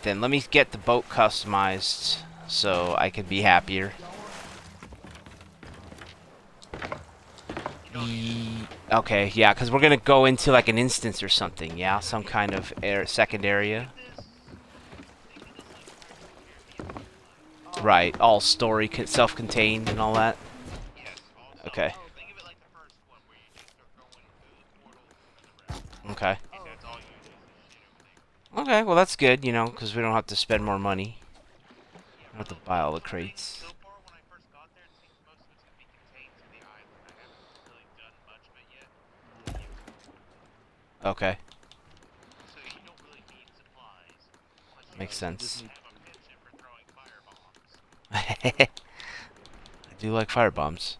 Then let me get the boat customized so I can be happier. Okay, yeah, because we're gonna go into like an instance or something, yeah, some kind of second area. Right, all story self-contained and all that. Okay. Okay. Okay, well that's good, you know, because we don't have to spend more money. I don't have to buy all the crates. Okay. Makes sense. I do like firebombs,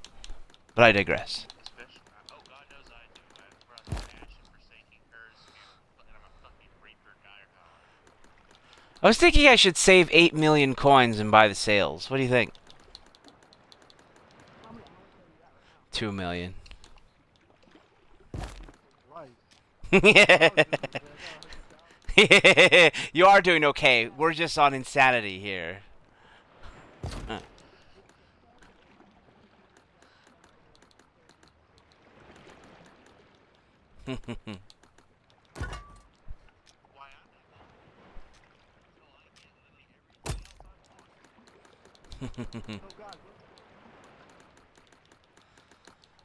but I digress. I was thinking I should save 8 million coins and buy the sales. What do you think? 2 million. You are doing okay. We're just on insanity here.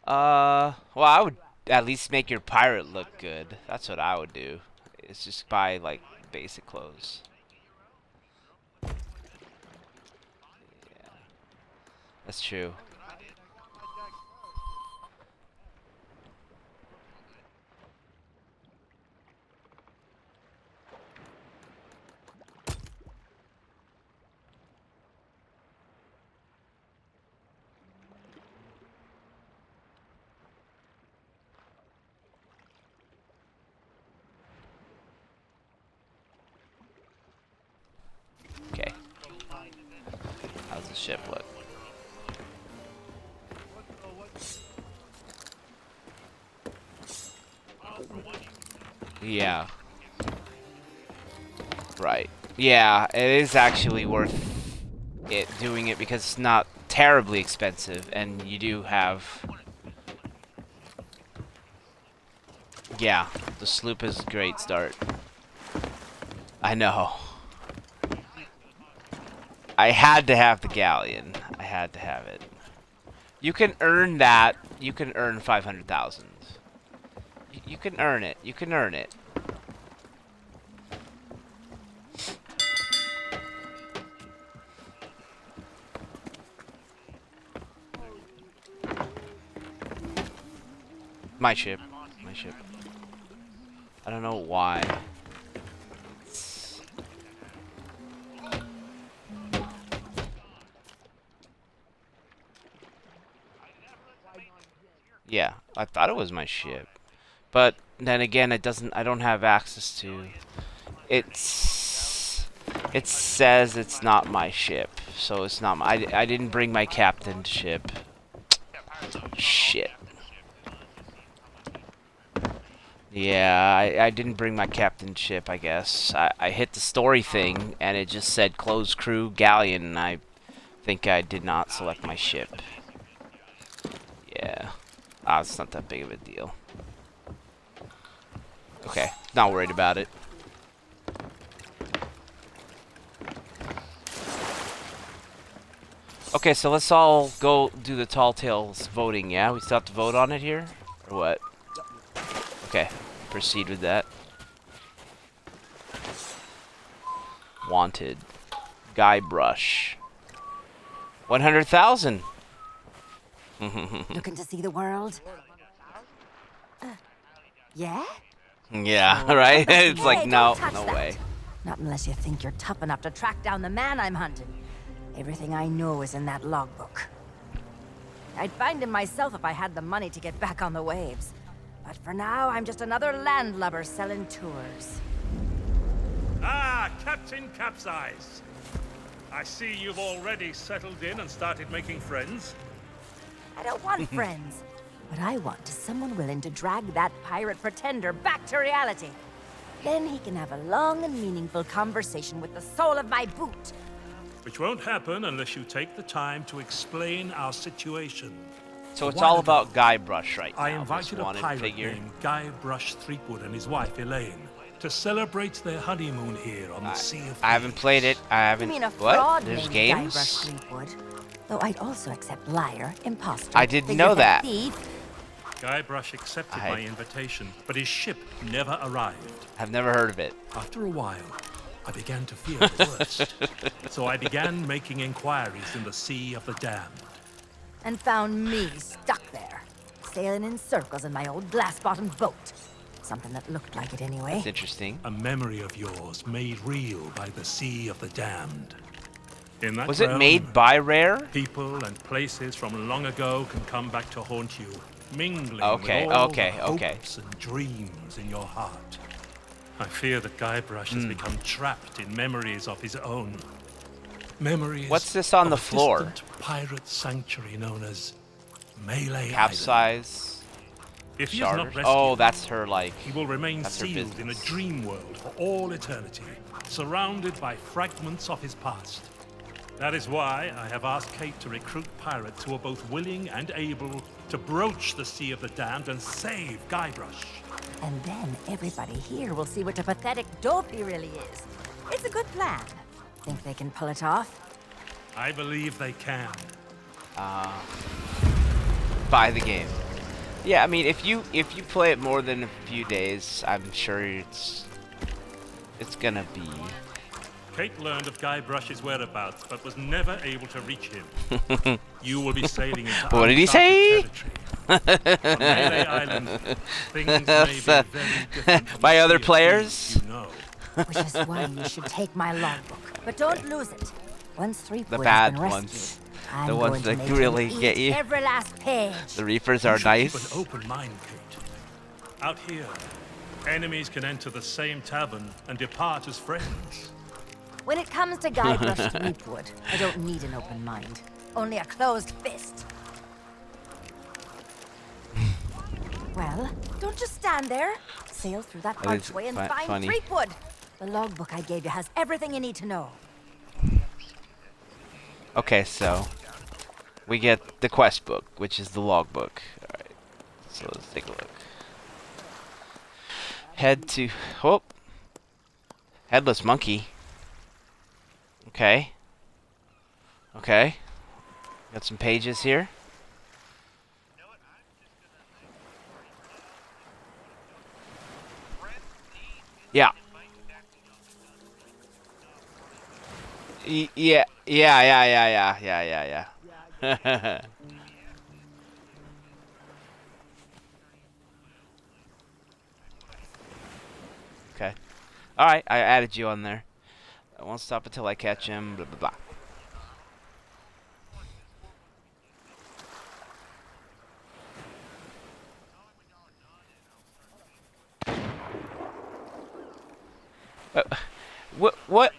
Well, I would at least make your pirate look good. That's what I would do. It's just buy, like, basic clothes. Yeah, that's true. Okay. How's the ship look? Yeah. Right. Yeah, it is actually worth it doing it because it's not terribly expensive, and you do have... Yeah, the sloop is a great start. I know. I had to have the galleon. I had to have it. You can earn that. You can earn 500,000. You can earn it. You can earn it. My ship. My ship. I don't know why. Yeah, I thought it was my ship. But then again, it doesn't. I don't have access to. It's. It says it's not my ship, so it's not. I didn't bring my captain's ship. Shit. Yeah, I didn't bring my captain's ship. I guess I hit the story thing, and it just said closed crew galleon, and I think I did not select my ship. Yeah. Ah, it's not that big of a deal. Okay, not worried about it. Okay, so let's all go do the Tall Tales voting, yeah? We still have to vote on it here? Or what? Okay, proceed with that. Wanted. Guybrush. 100,000! Looking to see the world? Yeah? Yeah, right? It's Hey, like, don't no, touch no that. way. Not unless you think you're tough enough to track down the man I'm hunting. Everything I know is in that logbook. I'd find him myself if I had the money to get back on the waves. But for now, I'm just another landlubber selling tours. Ah, Captain Capsize. I see you've already settled in and started making friends. I don't want friends. What I want is someone willing to drag that pirate pretender back to reality. Then he can have a long and meaningful conversation with the sole of my boot. Which won't happen unless you take the time to explain our situation. So it's A while all about ago, Guybrush right I now. invited this a wanted pirate figure. named Guybrush Threepwood and his wife Elaine to celebrate their honeymoon here on the Sea of I haven't Thieves. played it. I haven't. You mean a What? fraud There's named games? Guybrush Threepwood? Though I'd also accept liar, imposter, I didn't know figurehead that. thief. Guybrush accepted I- my invitation, but his ship never arrived. I've never heard of it. After a while, I began to fear the worst. So I began making inquiries in the Sea of the Damned. And found me stuck there, sailing in circles in my old glass-bottomed boat. Something that looked like it anyway. It's interesting. A memory of yours made real by the Sea of the Damned. In that Was it realm, made by Rare? people and places from long ago can come back to haunt you, mingling Okay, with all okay, the okay. hopes and dreams in your heart. I fear that Guybrush has become trapped in memories of his own. Memories. What's this on of the a floor? distant pirate sanctuary known as Melee Island. Capsize. If he is not Shards. rescued, Oh, that's her like. he will remain That's her sealed in a business. dream world for all eternity, surrounded by fragments of his past. That is why I have asked Kate to recruit pirates who are both willing and able to broach the Sea of the Damned and save Guybrush. And then everybody here will see what a pathetic dope he really is. It's a good plan. Think they can pull it off? I believe they can. Buy the game. Yeah, I mean, if you play it more than a few days, I'm sure it's gonna be. Kate learned of Guybrush's whereabouts, but was never able to reach him. You will be sailing into What did he say? uncharted territory. On Melee Island, things may be very different from By the other Sea of players? Thieves you know. Which is why you should take my logbook. But don't lose it. Once Threepwood The bad has been ones. rescued, The I'm ones going to that make him really eat get you. every last page. The Reapers You are should nice. keep an open mind, Kate. Out here, enemies can enter the same tavern and depart as friends. When it comes to Guybrush Threepwood, I don't need an open mind. Only a closed fist. Well, don't just stand there. Sail through that That is archway and fu- find funny. Threepwood. The logbook I gave you has everything you need to know. Okay, so we get the quest book, which is the logbook. All right, so let's take a look. Head to Headless Monkey. Okay. Okay. Got some pages here. Yeah. Yeah. Okay. All right, I added you on there. I won't stop until I catch him. Blah blah blah. What?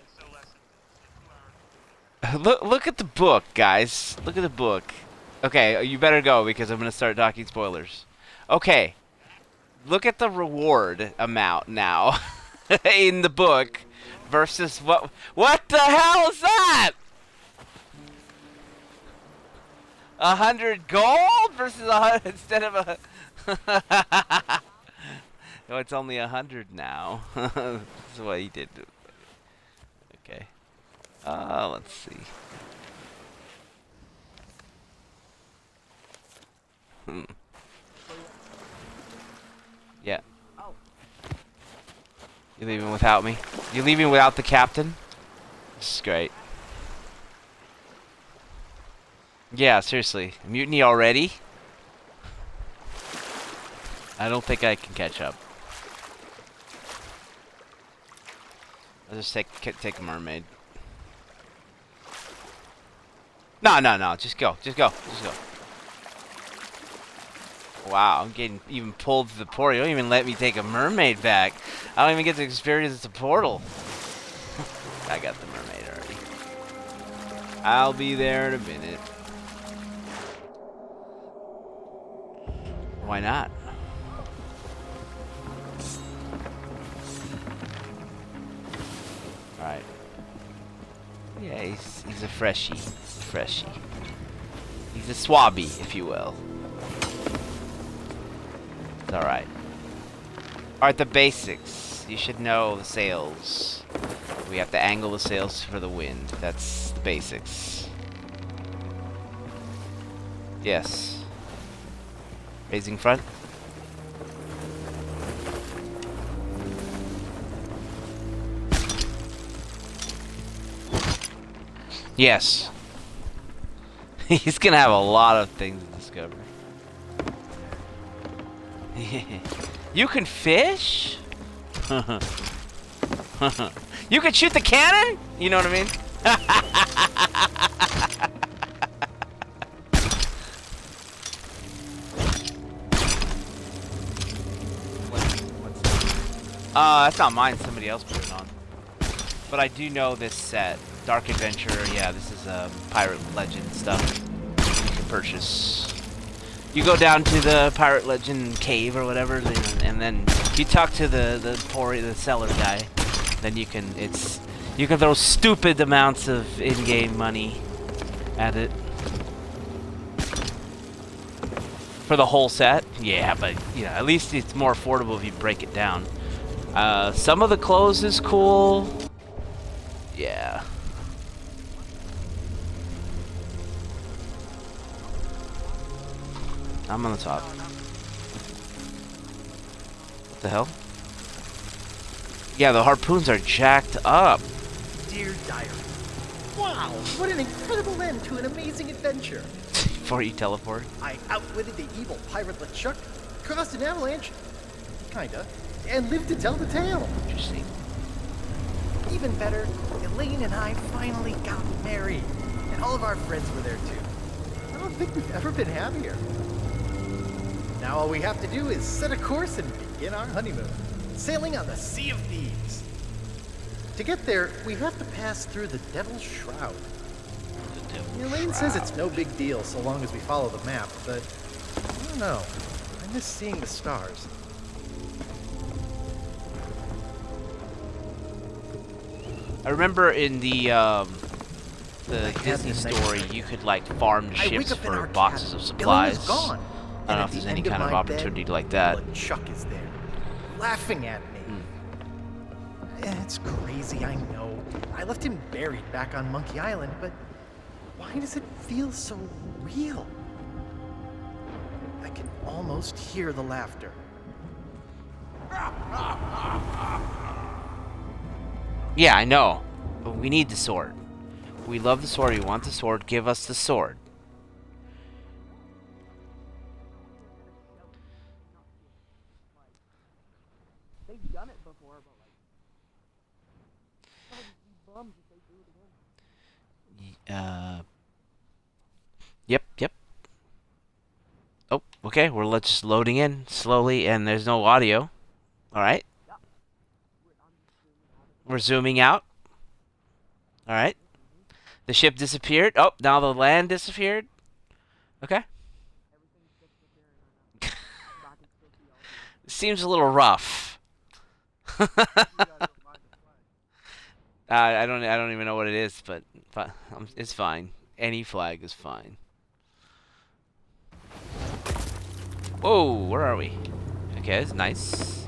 Look at the book, guys. Look at the book. Okay, you better go because I'm gonna start talking spoilers. Okay, look at the reward amount now in the book versus what? What the hell is that? 100 gold versus 100 instead of a. No, it's only 100 now. That's what he did. Okay. Let's see. Yeah. You leaving without me? You leaving without the captain? This is great. Yeah, seriously. Mutiny already? I don't think I can catch up. I'll just take a mermaid. No. Just go. Wow, I'm getting even pulled to the port. You don't even let me take a mermaid back. I don't even get to experience the portal. I got the mermaid already. I'll be there in a minute. Why not? Yeah, he's a freshie. He's a freshie. He's a swabby, if you will. It's alright. Alright, the basics. You should know the sails. We have to angle the sails for the wind. That's the basics. Yes. Raising front. Yes. He's gonna have a lot of things to discover. You can fish? You can shoot the cannon? You know what I mean? That's not mine. Somebody else put it on. But I do know this set. Dark Adventure, yeah, this is Pirate Legend stuff you can purchase. You go down to the Pirate Legend cave or whatever, and then you talk to the seller guy. Then you can throw stupid amounts of in-game money at it for the whole set. Yeah, but at least it's more affordable if you break it down. Some of the clothes is cool. Yeah. I'm on the top. What the hell? Yeah, the harpoons are jacked up. Dear Diary. Wow, what an incredible end to an amazing adventure. Before you teleport. I outwitted the evil pirate LeChuck, crossed an avalanche, kinda, and lived to tell the tale. Interesting. Even better, Elaine and I finally got married, and all of our friends were there too. I don't think we've ever been happier. Now all we have to do is set a course and begin our honeymoon, sailing on the Sea of Thieves. To get there, we have to pass through the Devil's Shroud. Elaine says it's no big deal so long as we follow the map, but I don't know. I miss seeing the stars. I remember in the Disney story, you could like farm ships for boxes of supplies. Gone. I don't know if there's any kind of opportunity like that. Chuck is there, laughing at me. It's crazy, I know. I left him buried back on Monkey Island, but why does it feel so real? I can almost hear the laughter. Yeah, I know. But we need the sword. We love the sword. We want the sword. Give us the sword. They've done it before, but like, bums if they do it again. Yep. Oh, okay. We're just loading in slowly, and there's no audio. All right. We're zooming out. All right. The ship disappeared. Oh, now the land disappeared. Okay. Seems a little rough. I don't even know what it is, but it's fine. Any flag is fine. Whoa, where are we? Okay, it's nice.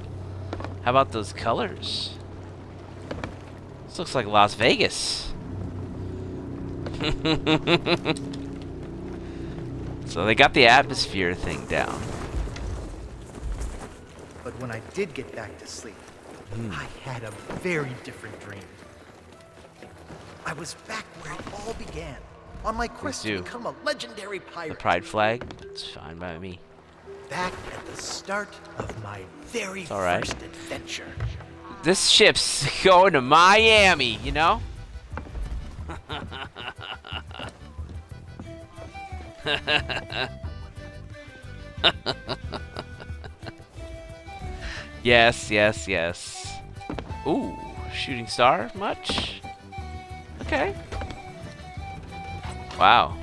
How about those colors? This looks like Las Vegas. So they got the atmosphere thing down. But when I did get back to sleep, I had a very different dream. I was back where it all began, on my quest to become a legendary pirate. The pride flag? It's fine by me. Back at the start of my very first adventure. This ship's going to Miami, you know? Yes. Ooh, shooting star much? Okay. Wow.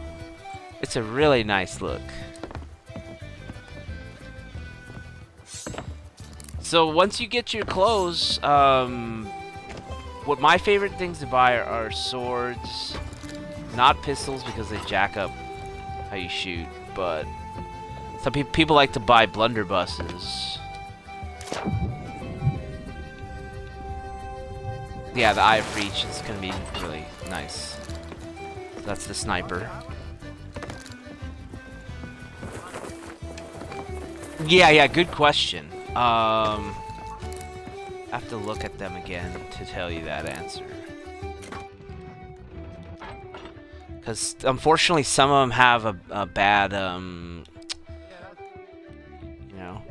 It's a really nice look. So once you get your clothes, What my favorite things to buy are swords, not pistols because they jack up how you shoot, but some people like to buy blunderbusses. Yeah, the Eye of Reach is gonna be really nice. So that's the sniper. Yeah, good question. I have to look at them again to tell you that answer. Because unfortunately, some of them have a bad, you know,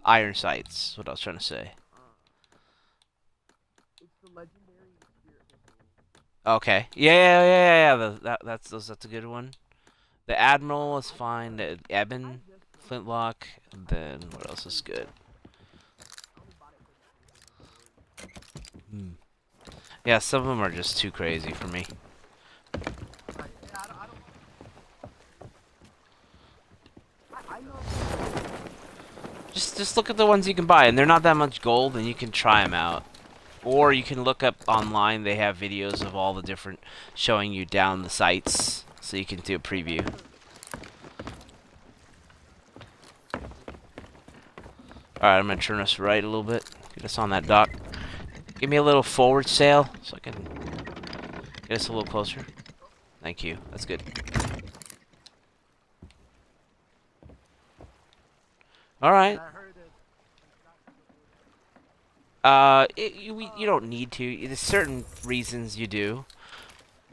iron sights. What I was trying to say. Okay. Yeah. That's a good one. The Admiral is fine. The Ebon, Flintlock. And then what else is good? Yeah, some of them are just too crazy for me. Just look at the ones you can buy, and they're not that much gold, and you can try them out. Or you can look up online. They have videos of all the different, showing you down the sites, so you can do a preview. Alright, I'm gonna turn us right a little bit. Get us on that dock. Give me a little forward sail, so I can get us a little closer. Thank you. That's good. Alright. You don't need to. There's certain reasons you do.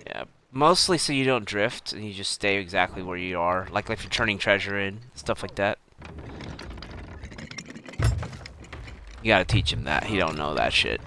Yeah, mostly so you don't drift and you just stay exactly where you are. Like if you're turning treasure in, stuff like that. You gotta teach him that. He don't know that shit.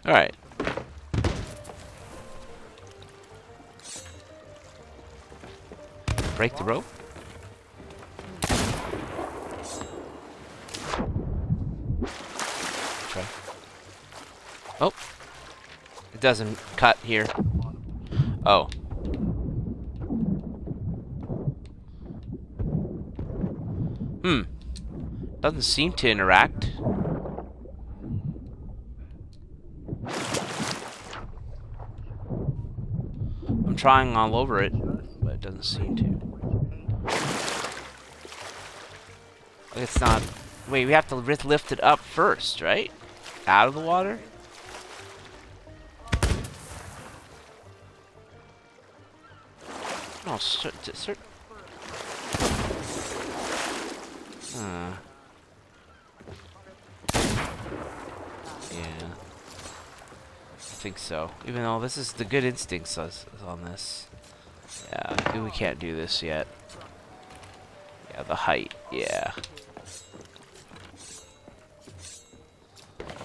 Alright. Break the rope. Try. Oh. It doesn't cut here. Oh. Doesn't seem to interact. I'm trying all over it, but it doesn't seem to. It's not... Wait, we have to lift it up first, right? Out of the water? No, yeah. I think so. Even though this is the good instincts is on this. Yeah, we can't do this yet. Yeah, the height. Yeah.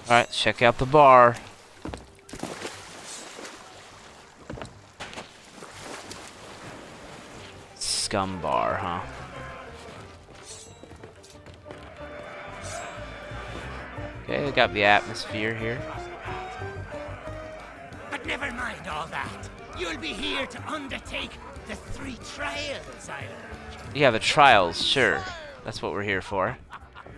Alright, check out the bar. Scum bar, huh? Okay, we got the atmosphere here. But never mind all that. You'll be here to undertake the 3 trials, I heard. Yeah, the trials, sure. That's what we're here for.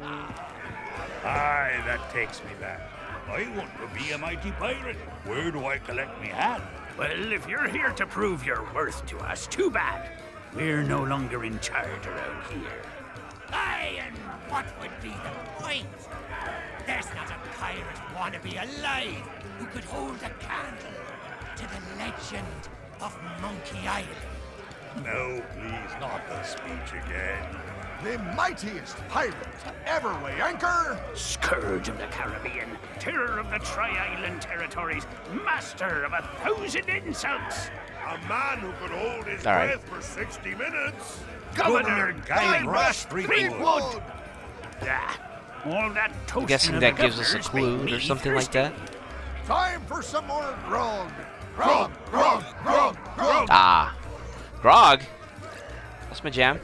Aye, that takes me back. I want to be a mighty pirate. Where do I collect me hat? Well, if you're here to prove your worth to us, too bad. We're no longer in charge around here. Aye, what would be the point? There's not a pirate wannabe alive who could hold a candle to the legend of Monkey Island. No, please, not the speech again. The mightiest pirate to ever weigh anchor. Scourge of the Caribbean, terror of the Tri-Island territories, master of 1,000 insults. A man who could hold his All right. breath for 60 minutes. Governor Guy Guy Rush Threepwood. Ah, all that toasting I'm guessing of that the gives us a governors clue made or me something like thirsty. that. Time for some more grog. Grog, grog, grog, grog. Ah. Grog. That's my jam.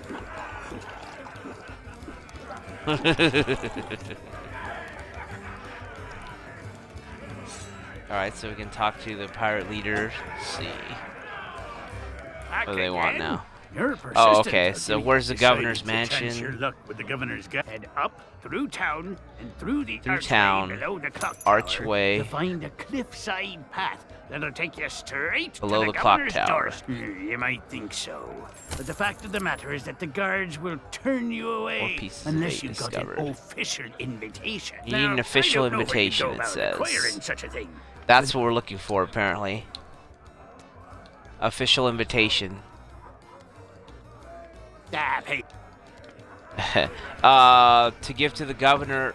Alright, so we can talk to the pirate leader. Let's see. Back What do they want again? now? You're Oh, persistent, okay, I so think. where's the Decided governor's to chance mansion? your luck with the governor's head up through town and through the Through archway town, below the clock archway. tower to find a cliffside path that'll take you straight Below to the clock governor's tower. doorstep. You might think so, but the fact of the matter is that the guards will turn you away pieces of unless eight you've got discovered. an official invitation. You need an Now, official I don't know where you'd invitation, go it about says. acquiring such a thing. That's what we're looking for, apparently. Official invitation. Ah, hey. To give to the governor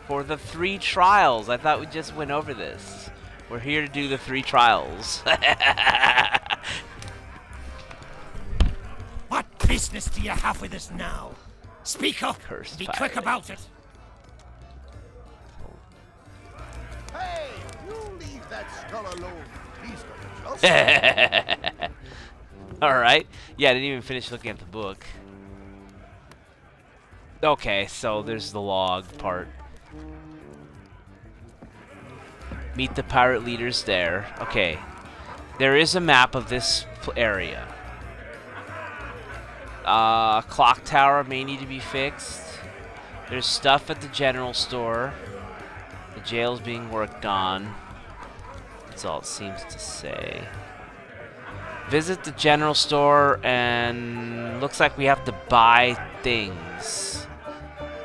for the 3 trials. I thought we just went over this. We're here to do the 3 trials. What business do you have with us now? Speak up. Cursed Be pirate. quick about it. Hey, you leave that skull alone. He's gonna just. Alright. Yeah, I didn't even finish looking at the book. Okay, so there's the log part. Meet the pirate leaders there. Okay. There is a map of this area. Clock tower may need to be fixed. There's stuff at the general store. The jail's being worked on. That's all it seems to say. Visit the general store, and looks like we have to buy things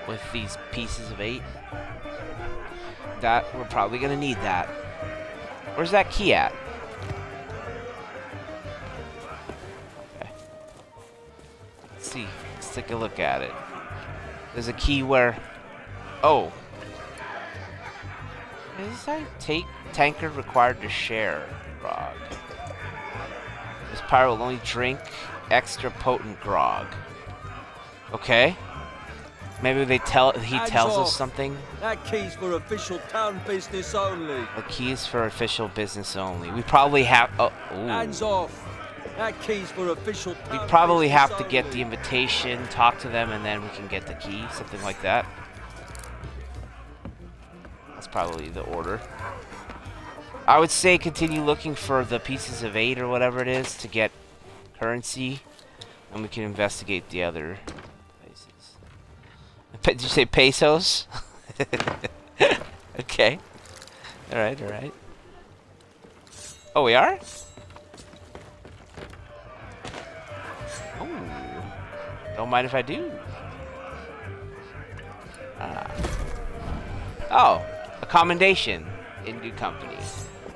with these pieces of 8. That we're probably gonna need that. Where's that key at? Okay. Let's see. Let's take a look at it. There's a key where. Oh. Is that tanker required to share, grog? This pirate will only drink extra potent grog. Okay. Maybe he tells us something. That key's for official town business only. The key's for official business only. We probably have. Oh, ooh. Hands off. That key's for official town We probably business have to get the only. invitation, talk to them, and then we can get the key. Something like that. That's probably the order. I would say continue looking for the pieces of 8 or whatever it is to get currency, and we can investigate the other places. Did you say pesos? Okay. Alright, alright. Oh, we are? Oh. Don't mind if I do. Oh, a commendation in good company.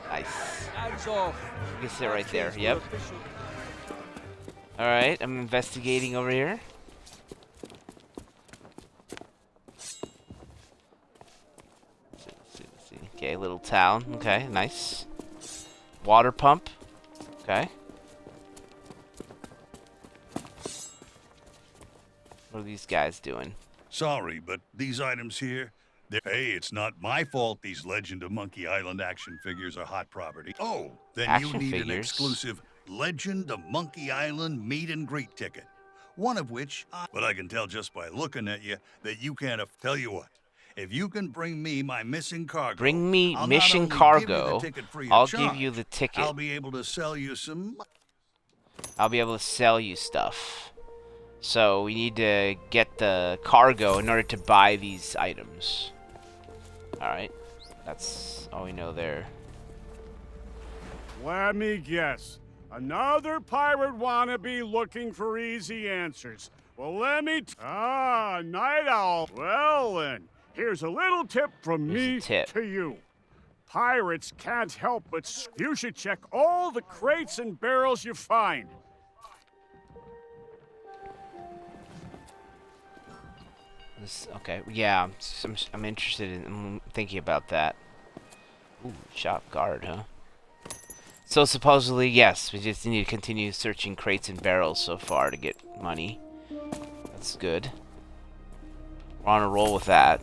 Nice. Hands off. You can sit right That there. key's for Yep. official- Alright, I'm investigating over here. Let's see. Okay, little town. Okay, nice. Water pump. Okay. What are these guys doing? Sorry, but these items here, hey, it's not my fault these Legend of Monkey Island action figures are hot property. Oh, then Action you need an figures? exclusive Legend of Monkey Island meet and greet ticket. One of which, but I can tell just by looking at you that you can't. Tell you what, if you can bring me my missing cargo, Bring me I'll not mission only cargo. give you the ticket free of I'll charge, give you the ticket. I'll be able to sell you some. I'll be able to sell you stuff. So we need to get the cargo in order to buy these items. Alright. That's all we know there. Let me guess. Another pirate wannabe looking for easy answers. Well, let me. Night owl. Well, then, here's a little tip from Here's a me tip. to you. Pirates can't help but. You should check all the crates and barrels you find. Okay, yeah, I'm interested in. I'm thinking about that. Ooh, shop guard, huh? So supposedly, yes, we just need to continue searching crates and barrels so far to get money. That's good. We're on a roll with that.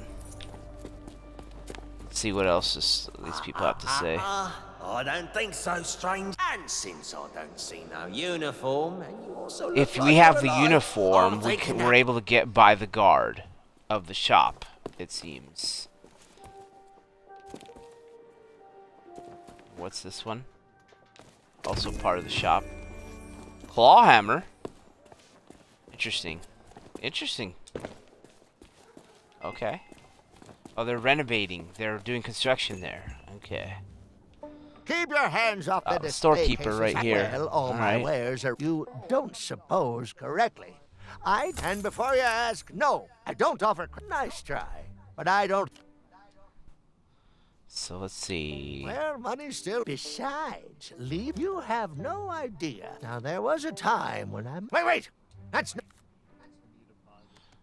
Let's see what else these people have to say. I don't think so, strange. And since I don't see no uniform, and you also look If like we have you're the alive, uniform, I'm we're thinking able to get by the guard of the shop, it seems. What's this one? Also part of the shop. Claw hammer. Interesting. Interesting. Okay. Oh, they're renovating. They're doing construction there. Okay. Keep your hands off the display storekeeper cases. right here. Well, all my Alright. wares are. You don't suppose correctly. And before you ask, no, I don't offer. Nice try, but I don't. So let's see. Well, money's still. Besides, leave. You have no idea. Now there was a time when I'm. Wait. That's.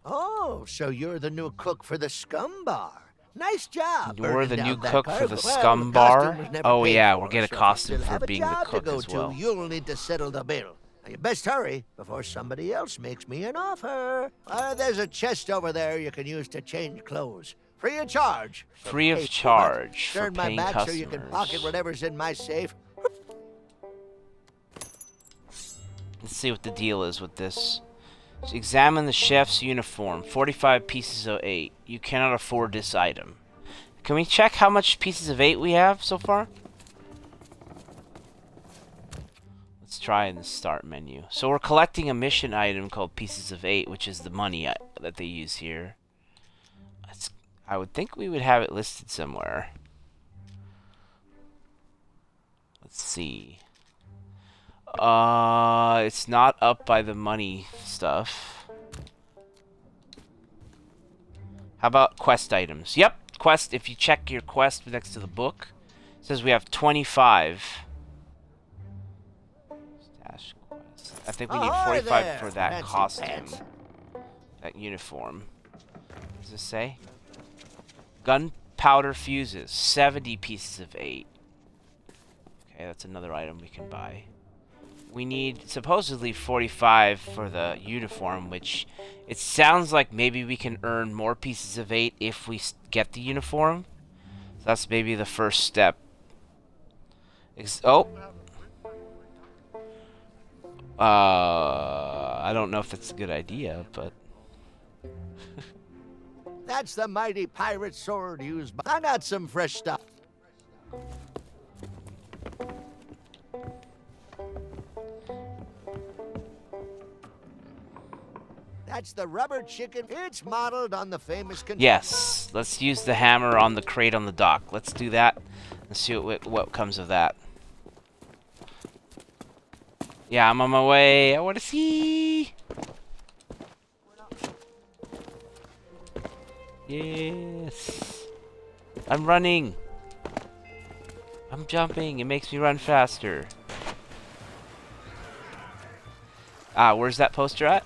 Oh, so you're the new cook for the Scum Bar. Nice job. You're the burning new down that cook for the cargo. Well, Scum the Bar? costume was never Oh paid yeah, for, we'll get a so if you costume still for have a being the job to cook go as to, well. You'll need to settle the bill. Now, you best hurry before somebody else makes me an offer. There's a chest over there you can use to change clothes. Free of charge. Free of Hey, charge for turn my paying back customers. so you can pocket whatever's in my safe. Let's see what the deal is with this. So examine the chef's uniform. 45 pieces of 8. You cannot afford this item. Can we check how much pieces of 8 we have so far? Let's try in the start menu. So we're collecting a mission item called Pieces of 8, which is the money that they use here. I would think we would have it listed somewhere. Let's see. It's not up by the money stuff. How about quest items? Yep, quest. If you check your quest next to the book, it says we have 25. Stash quest. I think we need 45 for that fancy costume. pants. That uniform. What does this say? Gunpowder fuses. 70 pieces of 8. Okay, that's another item we can buy. We need supposedly 45 for the uniform, which it sounds like maybe we can earn more pieces of 8 if we get the uniform. So that's maybe the first step. I don't know if that's a good idea, but That's the mighty pirate sword used by. I got some fresh stuff. That's the rubber chicken. It's modeled on the famous. yes, let's use the hammer on the crate on the dock. Let's do that and see what comes of that. Yeah, I'm on my way. I want to see. Yes. I'm running. I'm jumping. It makes me run faster. Ah, where's that poster at?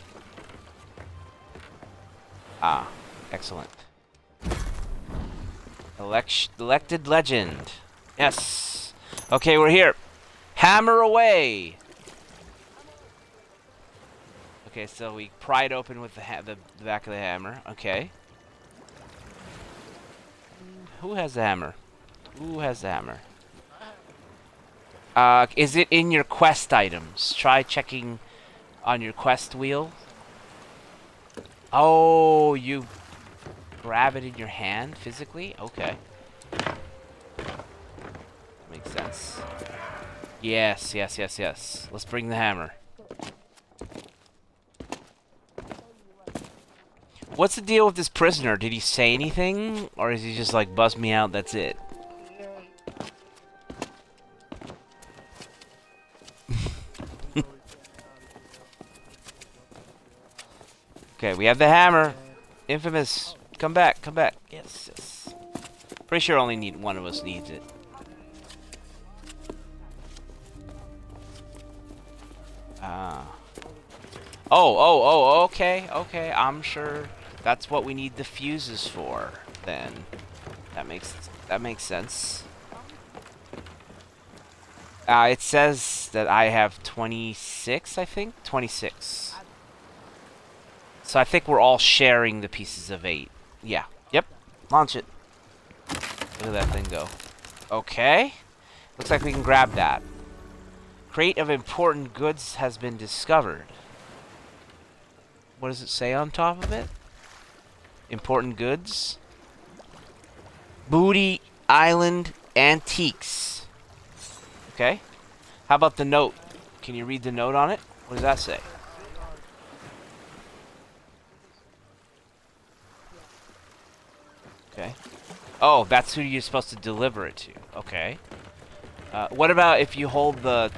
Ah, excellent. Elected legend. Yes. Okay, we're here. Hammer away. Okay, so we pry it open with the back of the hammer. Okay. Who has the hammer? Who has the hammer? Is it in your quest items? Try checking on your quest wheel. Oh, you grab it in your hand physically? Okay. That makes sense. Yes. Let's bring the hammer. What's the deal with this prisoner? Did he say anything? Or is he just like, bust me out, that's it? Okay, we have the hammer. Infamous. Come back, come back. Yes, yes. Pretty sure only one of us needs it. Oh, okay, okay. I'm sure that's what we need the fuses for, then. That makes sense. It says that I have 26, I think? 26. So I think we're all sharing the pieces of 8. Yeah. Yep. Launch it. Look at that thing go. Okay. Looks like we can grab that. Crate of important goods has been discovered. What does it say on top of it? Important goods? Booty Island Antiques. Okay. How about the note? Can you read the note on it? What does that say? Okay. Oh, that's who you're supposed to deliver it to. Okay. What about if you hold the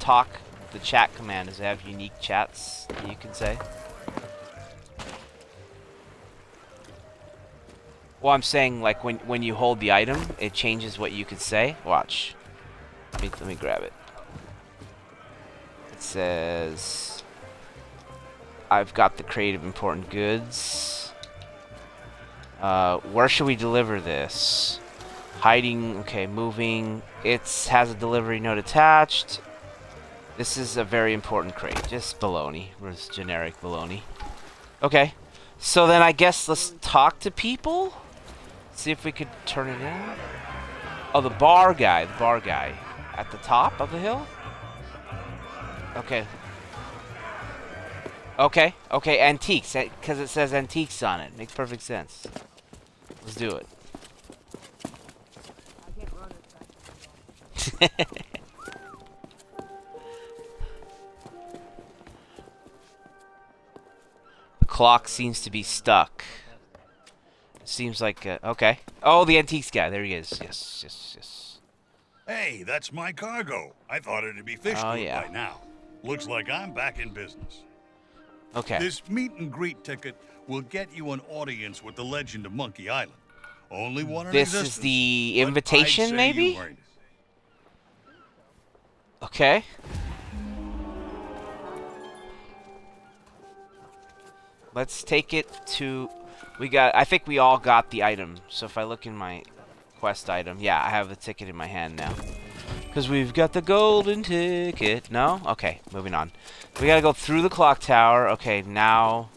chat command? Does it have unique chats that you can say? Well, I'm saying, like, when you hold the item, it changes what you could say. Watch. Let me grab it. It says, I've got the crate of important goods. Where should we deliver this? Hiding, okay, moving. It has a delivery note attached. This is a very important crate. Just baloney. Just generic baloney. Okay. So then I guess let's talk to people? See if we could turn it in. Oh, the bar guy. The bar guy. At the top of the hill? Okay. Okay. Okay, antiques. Because it says antiques on it. Makes perfect sense. Let's do it. The clock seems to be stuck. Seems like, okay. Oh, the antiques guy. There he is. Yes, yes, yes. Hey, that's my cargo. I thought it'd be fish Oh, good yeah. by now. Looks like I'm back in business. Okay. This meet and greet ticket will get you an audience with the legend of Monkey Island. Only one in This existence. is the but I'd invitation, say maybe? you earned it. Okay. Let's take it to... I think we all got the item. So if I look in my quest item... Yeah, I have the ticket in my hand now. Because we've got the golden ticket. No? Okay, moving on. We gotta go through the clock tower. Okay, now...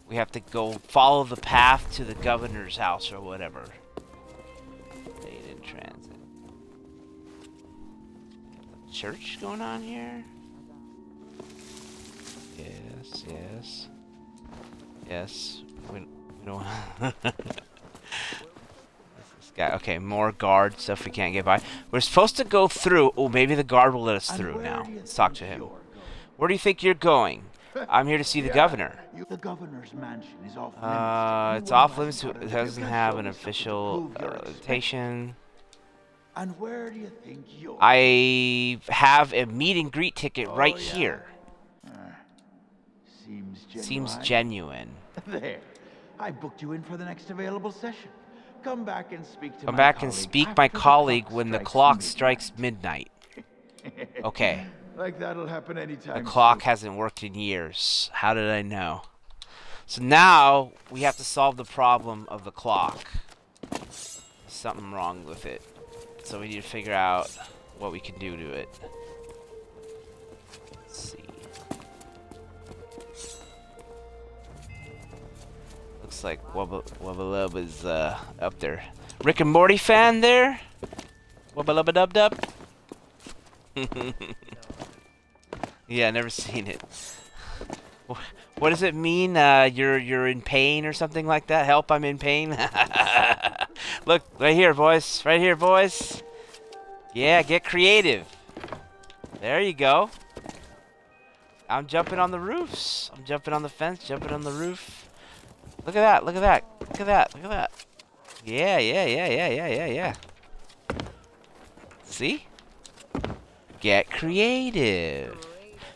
We have to go follow the path to the governor's house or whatever. Stayed in transit. Church going on here? Yes, yes. Yes. We don't... This guy. Okay, more guard stuff we can't get by. We're supposed to go through... Oh, maybe the guard will let us through now. Let's talk to him. Where do you think you're going? I'm here to see the governor. The governor's mansion is off limits. It's off limits. It doesn't have an official invitation. And where do you think you're? I have a meet and greet ticket right here. Seems genuine. There. I booked you in for the next available session. Come back and speak to Come back and speak my colleague when the clock strikes midnight. Okay. Like that'll happen anytime. The clock hasn't worked in years. How did I know? So now we have to solve the problem of the clock. There's something wrong with it. So we need to figure out what we can do to it. Let's see. Looks like Wubba Lub is up there. Rick and Morty fan there? Wubba Lubba Dub Dub? Yeah, never seen it. What does it mean? You're in pain or something like that? Help, I'm in pain. Look, right here, boys. Right here, boys. Yeah, get creative. There you go. I'm jumping on the roofs. I'm jumping on the fence, jumping on the roof. Look at that, look at that, look at that, look at that. Yeah, yeah, yeah, yeah, yeah, yeah, yeah. See? Get creative.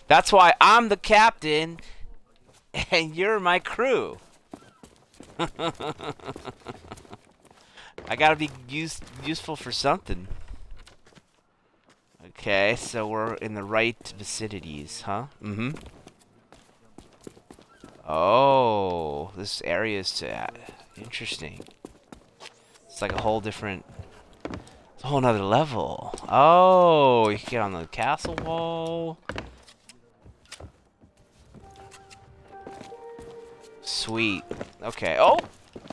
That's why I'm the captain and you're my crew. I gotta be useful for something. Okay, so we're in the right vicinities, huh? Mm-hmm. Oh, this area is interesting. It's like a whole different... It's a whole nother level. Oh, you can get on the castle wall. Sweet. Okay. Oh!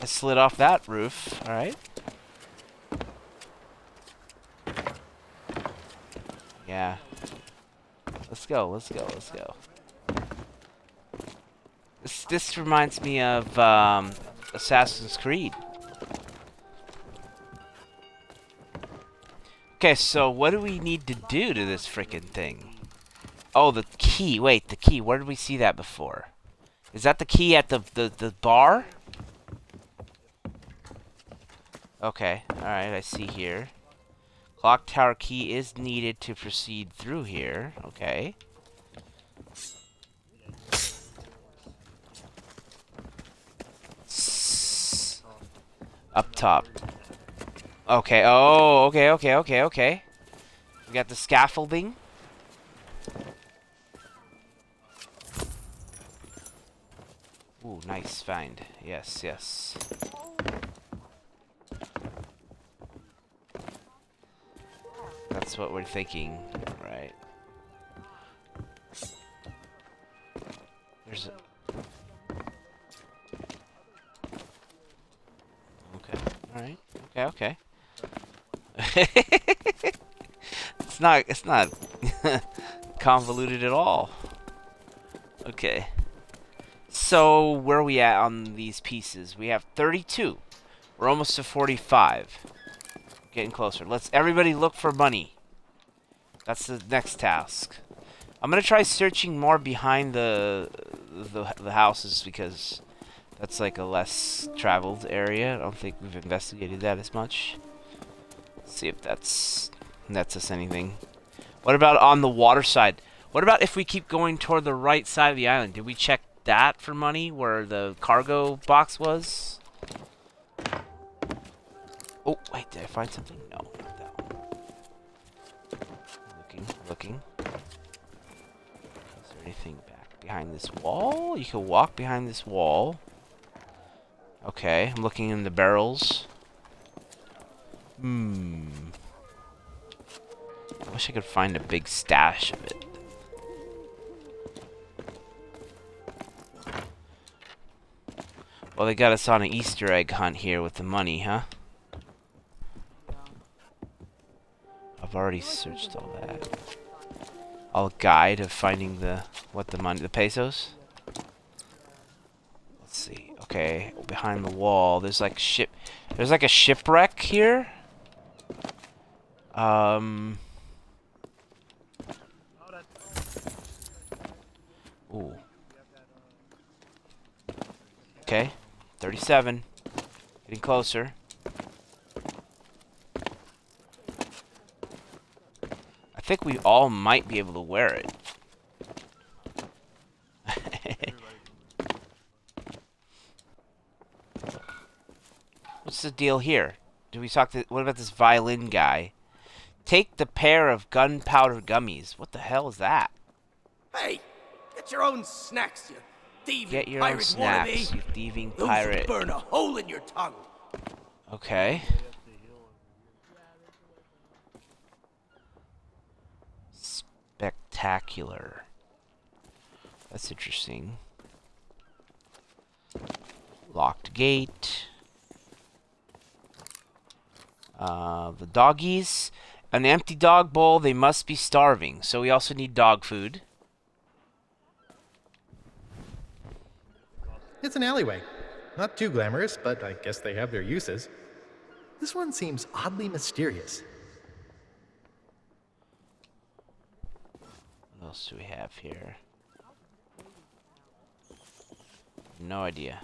I slid off that roof. Alright. Yeah. Let's go, let's go, let's go. This reminds me of Assassin's Creed. Okay, so what do we need to do to this freaking thing? Oh, the key. Wait, the key. Where did we see that before? Is that the key at the bar? Okay, alright, I see here. Clock tower key is needed to proceed through here. Okay. Up top. Okay, oh, okay. We got the scaffolding. Ooh, nice find. Yes, yes. That's what we're thinking, right? There's a... Okay, alright. Okay. It's not convoluted at all. Okay. So, where are we at on these pieces? We have 32. We're almost to 45. Getting closer. Let's everybody look for money. That's the next task. I'm gonna try searching more behind the houses because that's like a less traveled area. I don't think we've investigated that as much. Let's see if that's nets us anything. What about on the water side? What about if we keep going toward the right side of the island? Did we check that for money where the cargo box was? Oh, wait, did I find something? No, not that one. Looking. Is there anything back behind this wall? You can walk behind this wall. Okay, I'm looking in the barrels. I wish I could find a big stash of it. Well, they got us on an Easter egg hunt here with the money, huh? I've already searched all that. All guide of finding the pesos. Let's see. Okay, behind the wall, there's like a shipwreck here. Ooh. Okay, 37. Getting closer. I think we all might be able to wear it. What's the deal here? What about this violin guy? Take the pair of gunpowder gummies. What the hell is that? Hey, get your own snacks, you thieving Get your own pirate snacks, wannabe. you thieving Those pirate. will burn a hole in your tongue. Okay. Spectacular. That's interesting. Locked gate. The doggies. An empty dog bowl. They must be starving. So we also need dog food. It's an alleyway. Not too glamorous, but I guess they have their uses. This one seems oddly mysterious. What else do we have here? No idea.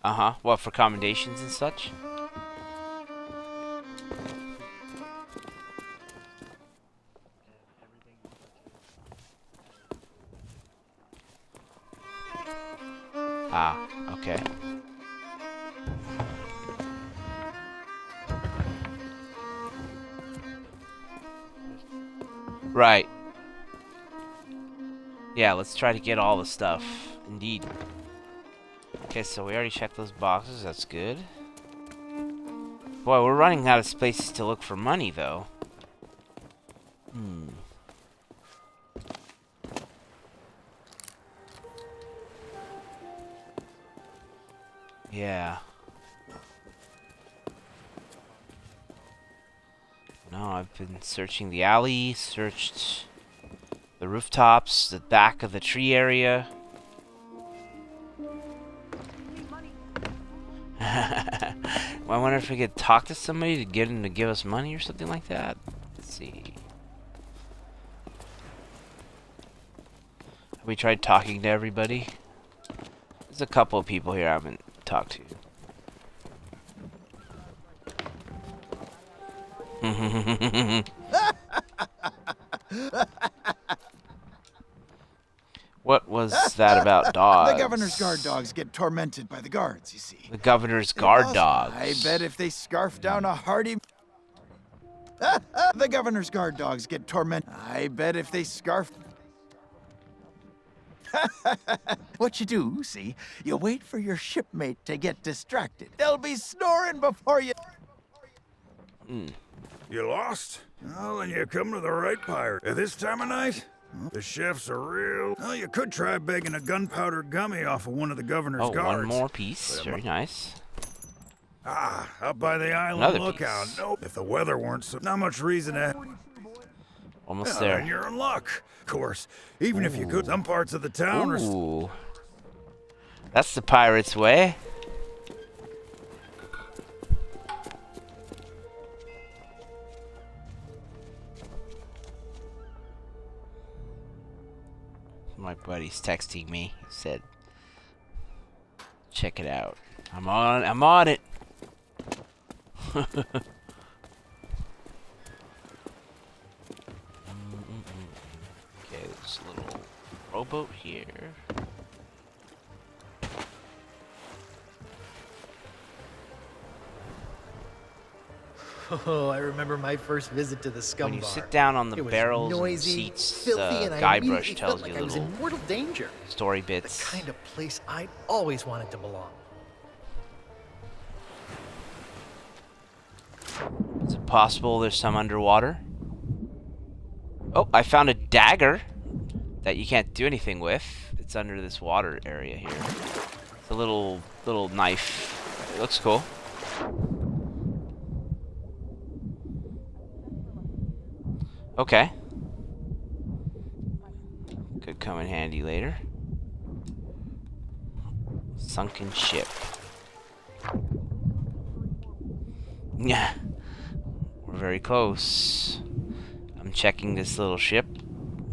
Uh-huh. What, for commendations and such? Ah, okay. Right. Yeah, let's try to get all the stuff. Indeed. Okay, so we already checked those boxes. That's good. Boy, we're running out of places to look for money, though. Yeah. No, I've been searching the alley, searched the rooftops, the back of the tree area. I wonder if we could talk to somebody to get them to give us money or something like that. Let's see. Have we tried talking to everybody? There's a couple of people here I haven't talked to. What was that about dogs? The governor's guard dogs get tormented by the guards, you see. The governor's guard dogs. I bet if they scarf down a hearty... The governor's guard dogs get tormented. I bet if they scarf... What you do, see, you wait for your shipmate to get distracted. They'll be snoring before you... You lost? Well, then you come to the right pirate. At this time of night, the chefs are real. Well, you could try begging a gunpowder gummy off of one of the governor's guards. One more piece. Very nice. Ah, up by the island Another lookout. piece. Nope. If the weather weren't so... Not much reason to... Almost Well, there. then you're in luck. Of course, even if you could, some parts of the town are... Ooh. That's the pirate's way. My buddy's texting me. He said, check it out. I'm on it. Okay, there's a little rowboat here. Oh, I remember my first visit to the scum When you bar. sit down on the It was barrels and noisy, seats, filthy, and I Guybrush immediately tells felt like you I was little in mortal danger. story The bits. kind of place I'd always wanted to belong. Is it possible there's some underwater? Oh, I found a dagger that you can't do anything with. It's under this water area here. It's a little knife. It looks cool. Okay. Could come in handy later. Sunken ship. Yeah. We're very close. I'm checking this little ship.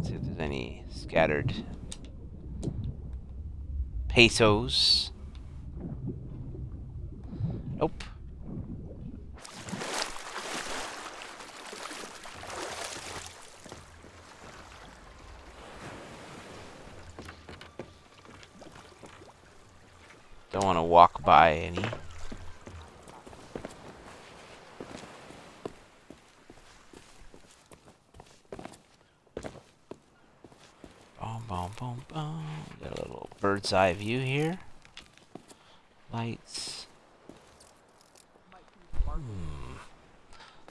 See if there's any scattered pesos. Nope. Don't want to walk by any. Boom, boom, boom, boom. Got a little bird's eye view here. Lights.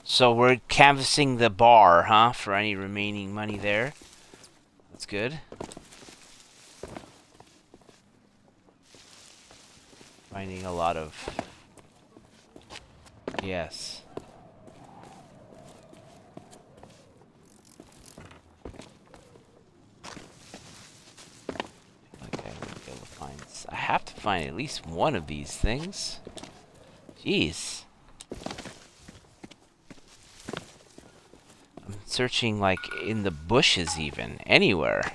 So we're canvassing the bar, huh? For any remaining money there. That's good. Finding a lot of... Yes. I have to find at least one of these things. Jeez. I'm searching like in the bushes even. Anywhere.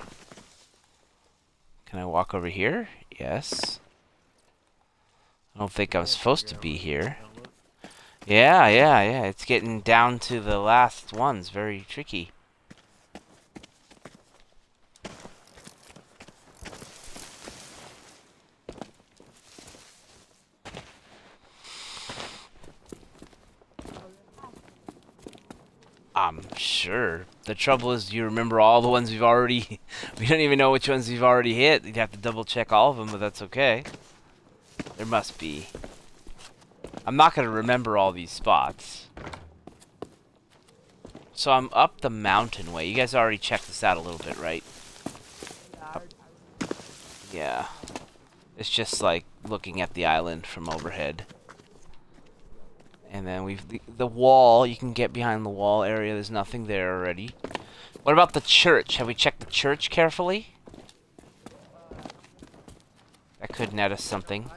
Can I walk over here? Yes. I don't think I'm supposed to be here. Yeah. It's getting down to the last ones. Very tricky. I'm sure. The trouble is you remember all the ones we've already... we don't even know which ones we've already hit. You'd have to double check all of them, but that's okay. There must be. I'm not going to remember all these spots. So I'm up the mountain way. You guys already checked this out a little bit, right? Yeah. It's just like looking at the island from overhead. And then we've the wall. You can get behind the wall area. There's nothing there already. What about the church? Have we checked the church carefully? That could net us something.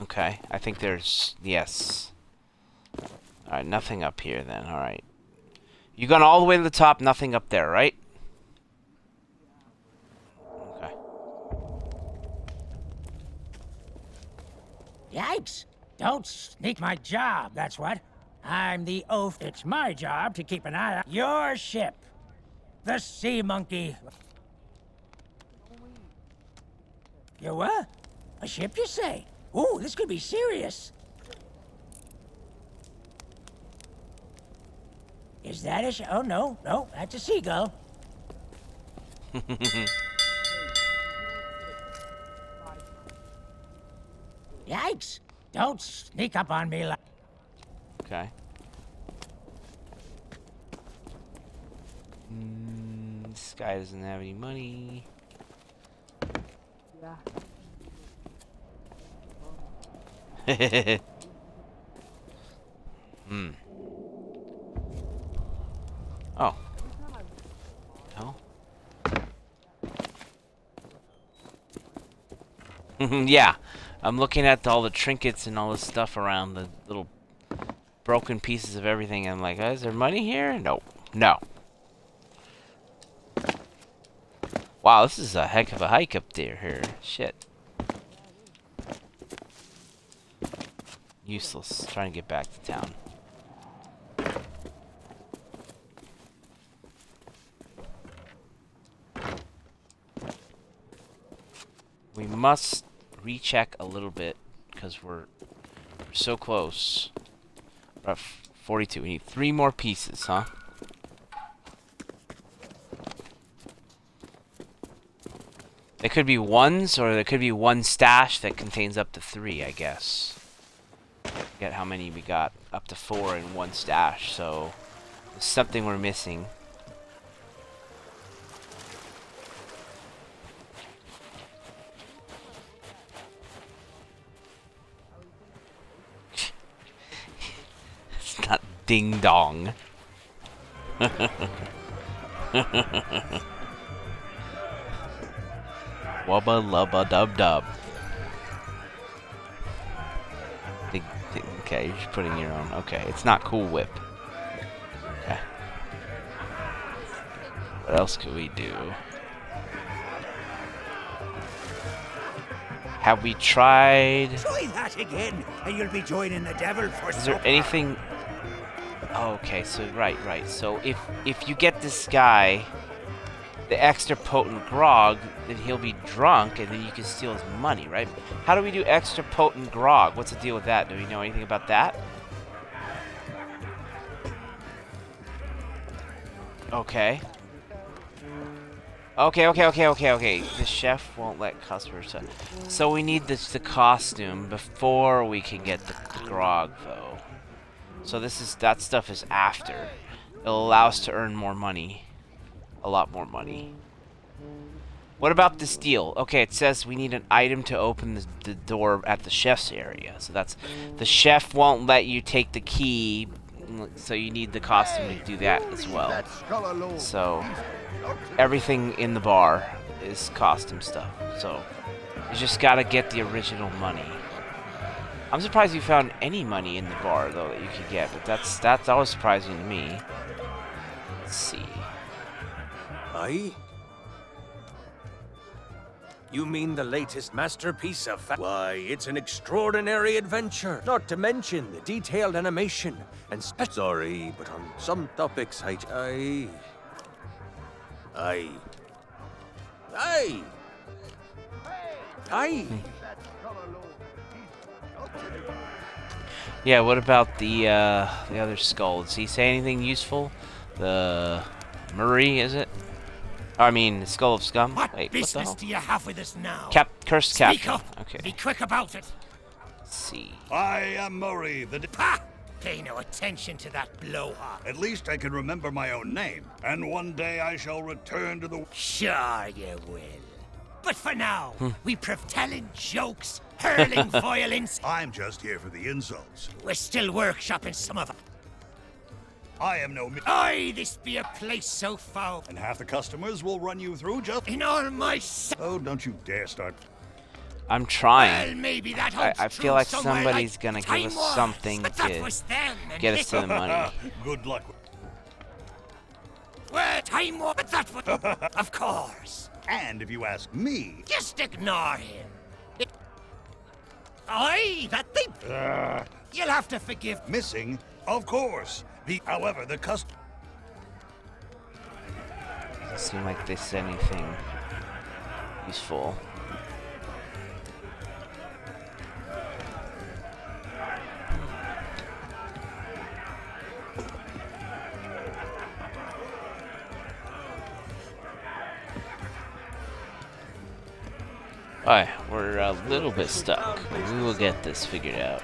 Okay, I think there's... yes. Alright, nothing up here then. Alright. You gone all the way to the top, nothing up there, right? Okay. Yikes! Don't sneak my job, that's what. I'm the oaf. It's my job to keep an eye on your ship. The Sea Monkey. You what? A ship, you say? Ooh, this could be serious. Is that a ship? Oh, no, no, that's a seagull. Yikes! Don't sneak up on me like... Okay. This guy doesn't have any money. Hmm. Oh. No. Yeah. I'm looking at all the trinkets and all the stuff around, the little broken pieces of everything. I'm like, is there money here? No. No. Wow, this is a heck of a hike up there here. Shit. Useless. Trying to get back to town. We must recheck a little bit because we're so close. We're at 42. We need 3 more pieces, huh? There could be ones, or there could be one stash that contains up to 3, I guess. Forget how many we got. Up to 4 in one stash, so there's something we're missing. It's not ding dong. Wubba lubba dub dub. Okay, you're just putting your own. Okay, it's not Cool Whip. Okay. What else could we do? Have we tried? Try that again, and you'll be joining the devil for Is there supper. anything? Oh, okay, so right. So if you get this guy the extra potent grog, then he'll be drunk, and then you can steal his money, right? How do we do extra potent grog? What's the deal with that? Do we know anything about that? Okay. Okay. The chef won't let customers... So we need the costume before we can get the grog, though. So that stuff is after. It'll allow us to earn more money. A lot more money. What about this deal? Okay, it says we need an item to open the door at the chef's area. So that's... The chef won't let you take the key, so you need the costume to do that as well. So everything in the bar is costume stuff. So you just gotta get the original money. I'm surprised you found any money in the bar, though, that you could get. But that's always surprising to me. Let's see. Aye? You mean the latest masterpiece of Why, it's an extraordinary adventure. Not to mention the detailed animation and sorry, but on some topics, Aye. Yeah, what about the other skull? Does he say anything useful? The Murray, is it? I mean, the Skull of Scum? What Wait, business what the hell? do you have with us now? Cursed Speak Captain. up. Okay. Be quick about it. Let's see. I am Murray, Ha! Pay no attention to that blowhard. At least I can remember my own name, and one day I shall return to the... Sure you will. But for now, we telling jokes, hurling violence. I'm just here for the insults. We're still workshopping some of it. I am no... Aye, this be a place so foul. And half the customers will run you through just... In all my... Oh, don't you dare start... I'm trying. Well, maybe that I feel like somebody's gonna give us something to get us to the money. Good luck. Well, time was, but that was... Of course. And if you ask me... Just ignore him. Aye, that thing... You'll have to forgive... Missing? Of course. However, the Doesn't seem like they said anything useful. Alright, we're a little bit stuck, but we will get this figured out.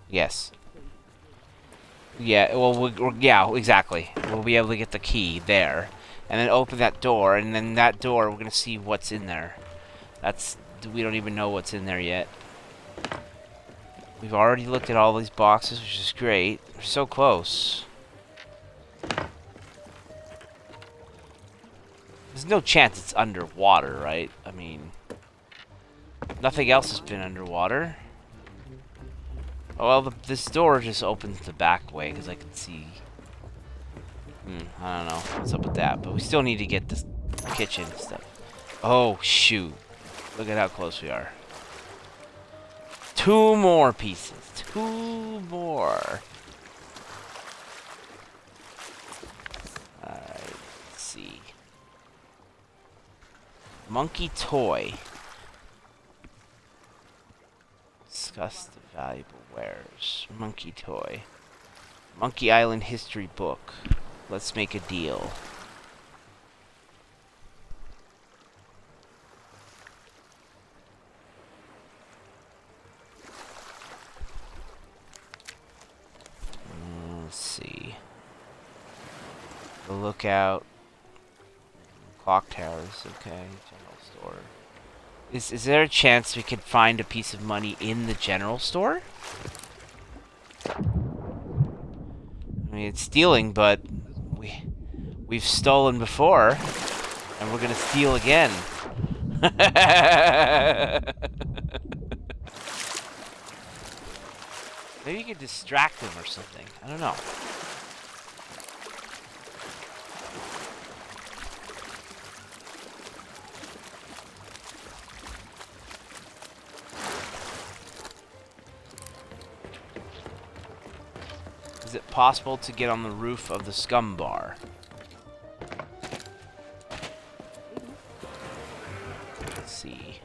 Yes. Yeah, well, yeah, exactly. We'll be able to get the key there. And then open that door, and then that door, we're going to see what's in there. We don't even know what's in there yet. We've already looked at all these boxes, which is great. We're so close. There's no chance it's underwater, right? I mean, nothing else has been underwater. Oh, well, this door just opens the back way, because I can see. I don't know what's up with that, but we still need to get this kitchen stuff. Oh, shoot. Look at how close we are. 2 more pieces. 2 more. Alright, let's see. Monkey toy. Discuss the valuable wares. Monkey toy. Monkey Island history book. Let's make a deal. Let's see. The lookout. Clock towers. Okay. General store. Is there a chance we could find a piece of money in the general store? I mean, it's stealing, but we've stolen before, and we're gonna steal again. Maybe you could distract him or something. I don't know. Is it possible to get on the roof of the scum bar? Let's see.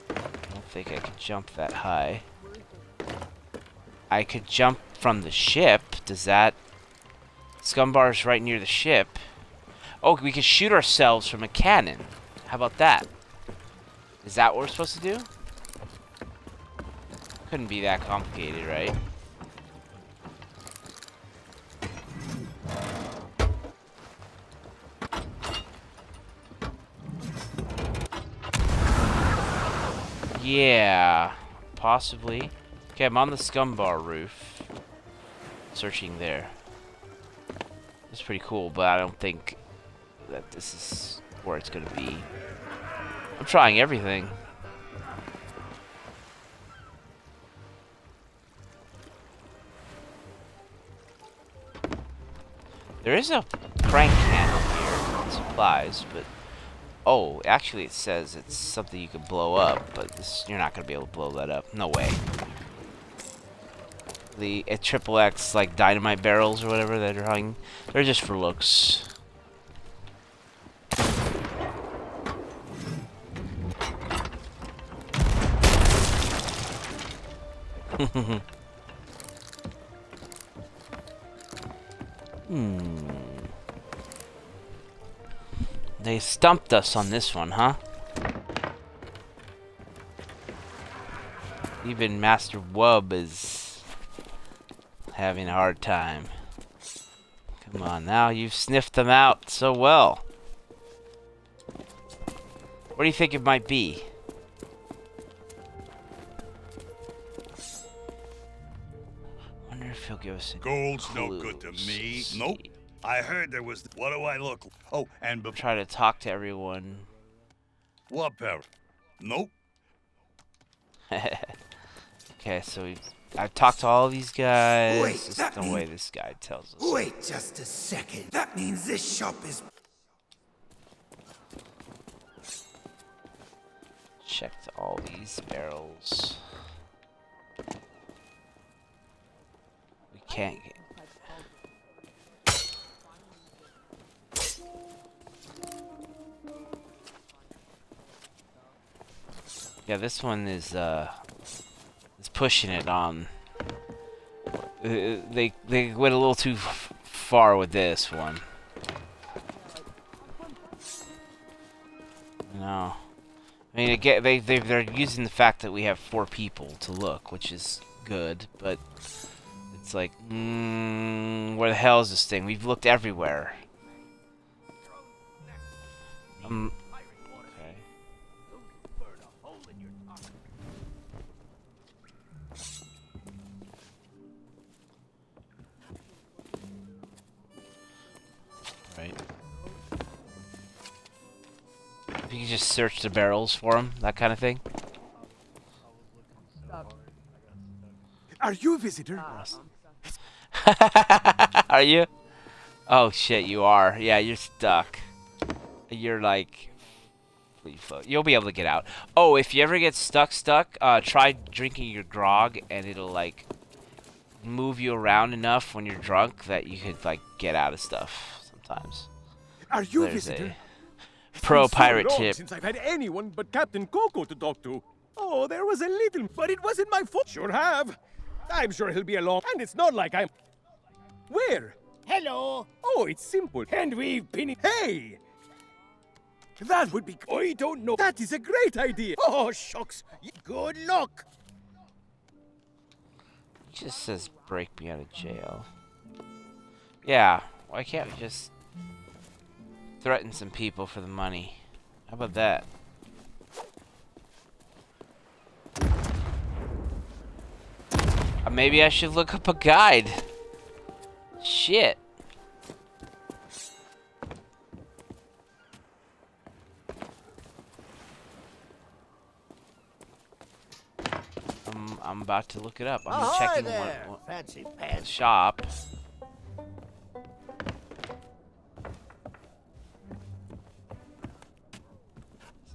I don't think I could jump that high. I could jump from the ship. Does that... Scum bar is right near the ship. Oh, we could shoot ourselves from a cannon. How about that? Is that what we're supposed to do? Couldn't be that complicated, right? Yeah, possibly. Okay, I'm on the scum bar roof. Searching there. It's pretty cool, but I don't think that this is where it's gonna be. I'm trying everything. There is a crank cannon here, supplies, but oh, actually it says it's something you can blow up, but you're not gonna be able to blow that up. No way. the triple X like dynamite barrels or whatever that are hung. They're just for looks. They stumped us on this one, huh? Even Master Wub is having a hard time. Come on now, you've sniffed them out so well. What do you think it might be? Wonder if he'll give us a Gold's clue. no good to me. Nope. I heard there was. What do I look? Oh, and Try to talk to everyone. what, Parrot? Nope. Okay, so I've talked to all these guys. Wait, This is that the way this guy tells us. Wait just a second. That means this shop is... Checked all these barrels. We can't get... Yeah, this one is pushing it on. They went a little too far with this one. No. I mean, again, they're using the fact that we have 4 people to look, which is good, but it's like, where the hell is this thing? We've looked everywhere. Okay. Right. If you can just search the barrels for them, that kind of thing. Are you a visitor? Are you? Oh shit, you are. Yeah, you're stuck. You're like... You'll be able to get out. Oh, if you ever get stuck, try drinking your grog and it'll like move you around enough when you're drunk that you could like get out of stuff sometimes. Are you a There's visitor? a pro It's been so pirate long tip. since I've had anyone but Captain Coco to talk to. Oh, there was a little, but it wasn't my fault. Sure have. I'm sure he'll be along, and it's not like I'm... Where? Hello. Oh, it's simple. And we've been... Hey! That would be... I don't know. That is a great idea. Oh, shucks. Good luck. It just says break me out of jail. Yeah, why can't we just threaten some people for the money? How about that? Maybe I should look up a guide. Shit. I'm about to look it up. I'm checking one fancy the pants. shop. This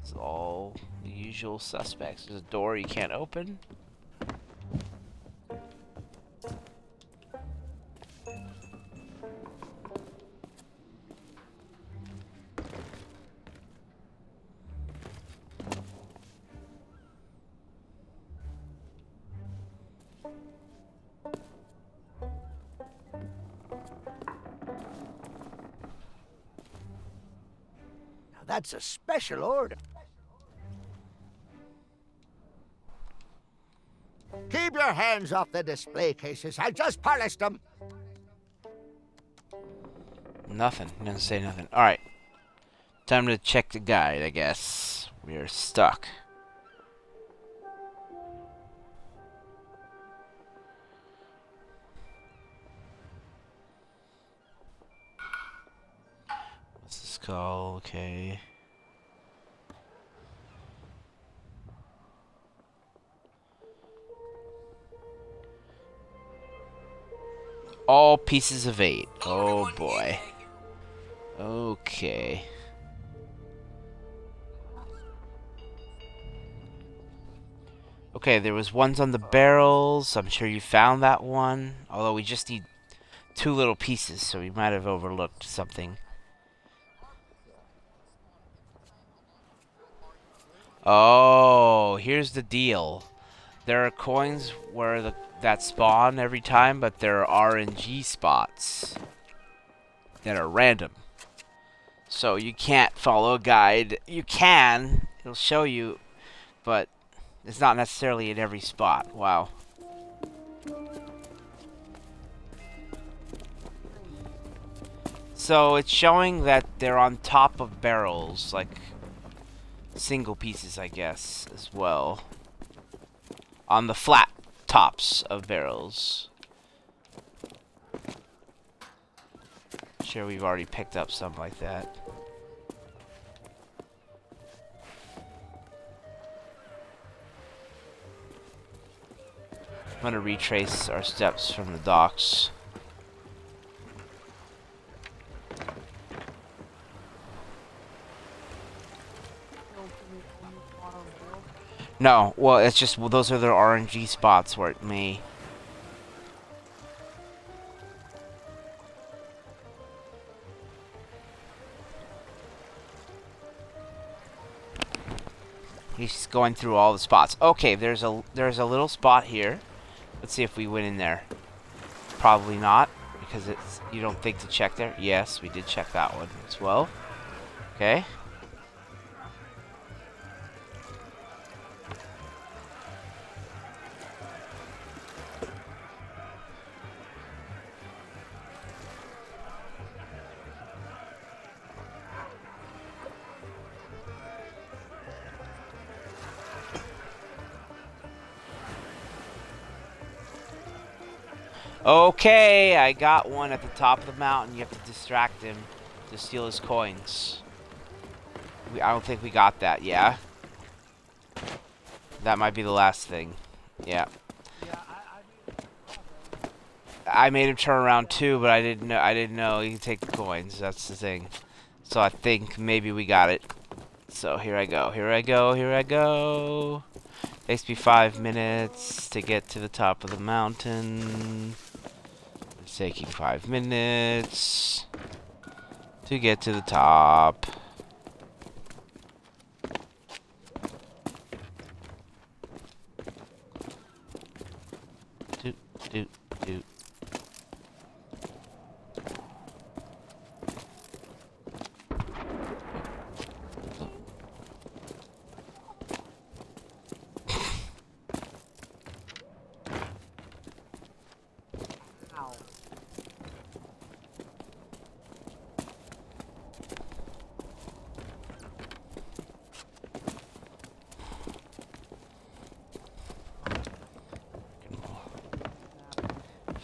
is all the usual suspects. There's a door you can't open. That's a special order. Keep your hands off the display cases. I just polished them. Nothing. He doesn't say nothing. Alright. Time to check the guide, I guess. We are stuck. What's this called? Okay. All pieces of 8. Oh boy. Okay. Okay, there was ones on the barrels. I'm sure you found that one. Although we just need 2 little pieces, so we might have overlooked something. Oh, here's the deal. There are coins where that spawn every time, but there are RNG spots that are random. So you can't follow a guide. You can. It'll show you, but it's not necessarily in every spot. Wow. So it's showing that they're on top of barrels, like single pieces, I guess, as well. On the flat tops of barrels. Sure, we've already picked up something like that. I'm gonna retrace our steps from the docks. No, well, it's just, well, those are the RNG spots where it may. He's going through all the spots. Okay, there's a little spot here. Let's see if we went in there. Probably not, because it's, you don't think to check there. Yes, we did check that one as well. Okay. Okay, I got one at the top of the mountain. You have to distract him to steal his coins. I don't think we got that. Yeah. That might be the last thing. Yeah. I made him turn around too, but I didn't know he could take the coins. That's the thing. So I think maybe we got it. So here I go. Here I go. Here I go. Takes me 5 minutes to get to the top of the mountain. It's taking 5 minutes to get to the top. Doot, doot, doot.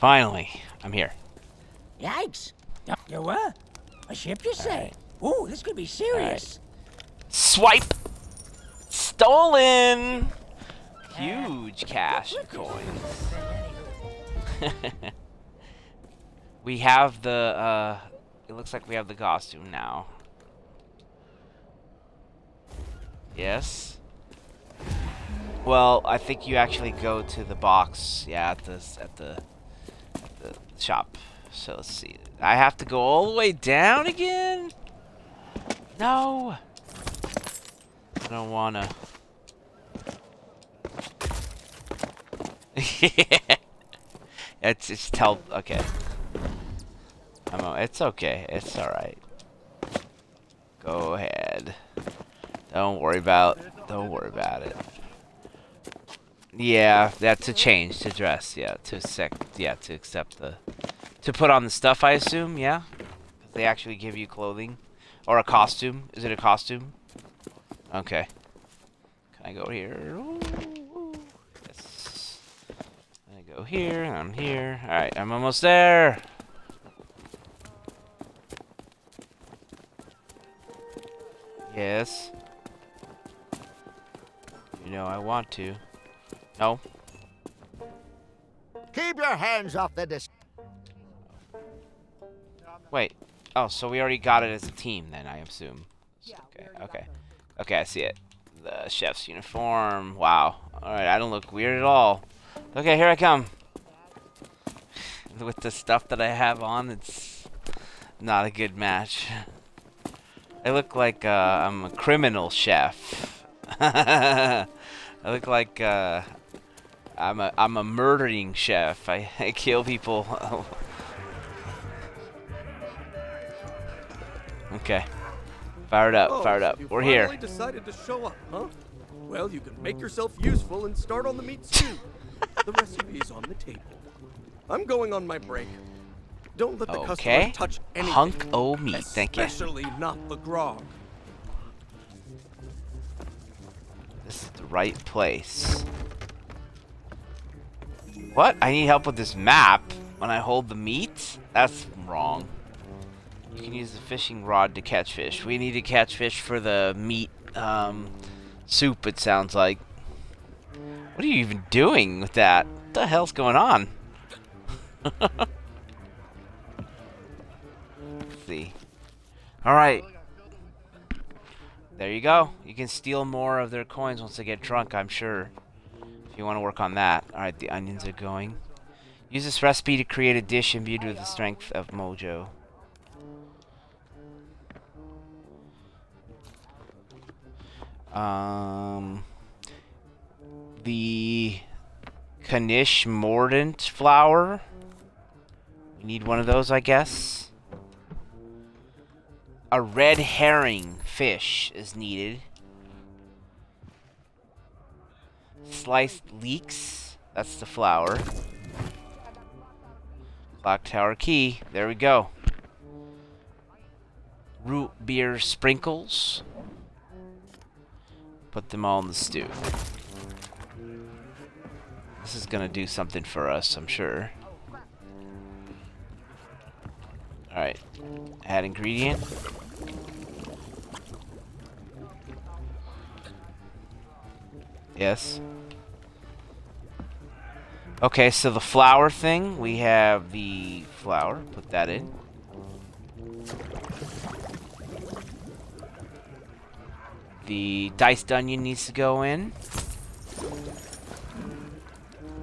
Finally, I'm here. Yikes. You what? A ship, you say? Ooh, this could be serious. Swipe! Stolen! Huge cash coins. We have the, it looks like we have the costume now. Yes? Well, I think you actually go to the box, yeah, at the shop. So let's see. I have to go all the way down again? No. I don't wanna. It's tell. Okay. It's okay. It's all right. Go ahead. Don't worry about it. Yeah, that's to change, to dress, yeah, to accept to put on the stuff, I assume, yeah? They actually give you clothing. Or a costume. Is it a costume? Okay. Can I go here? Ooh. Yes. I go here, and I'm here. Alright, I'm almost there! Yes. You know I want to. No. Keep your hands off the Wait. Oh, so we already got it as a team then, I assume. Okay, okay. Okay, I see it. The chef's uniform. Wow. Alright, I don't look weird at all. Okay, here I come. With the stuff that I have on, it's not a good match. I look like I'm a criminal chef. I look like I'm a murdering chef. I kill people. Okay. Fired up, fired up. We're here. Finally decided to show up, huh? Well, you can make yourself useful and start on the meat stew. The recipe's on the table. I'm going on my break. Don't let the customers touch anything. Hunk o' meat, thank you. Especially not the grog. This is the right place. What? I need help with this map when I hold the meat? That's wrong. You can use the fishing rod to catch fish. We need to catch fish for the meat soup, it sounds like. What are you even doing with that? What the hell's going on? Let's see. Alright. There you go. You can steal more of their coins once they get drunk, I'm sure. If you want to work on that. Alright, the onions are going. Use this recipe to create a dish imbued with the strength of mojo. The Kanish Mordant flour. We need one of those, I guess. A red herring fish is needed. Sliced leeks. That's the flour. Clock tower key. There we go. Root beer sprinkles. Put them all in the stew. This is gonna do something for us, I'm sure. Alright. Add ingredient. Yes. Okay, so the flour thing, we have the flour. Put that in. The diced onion needs to go in.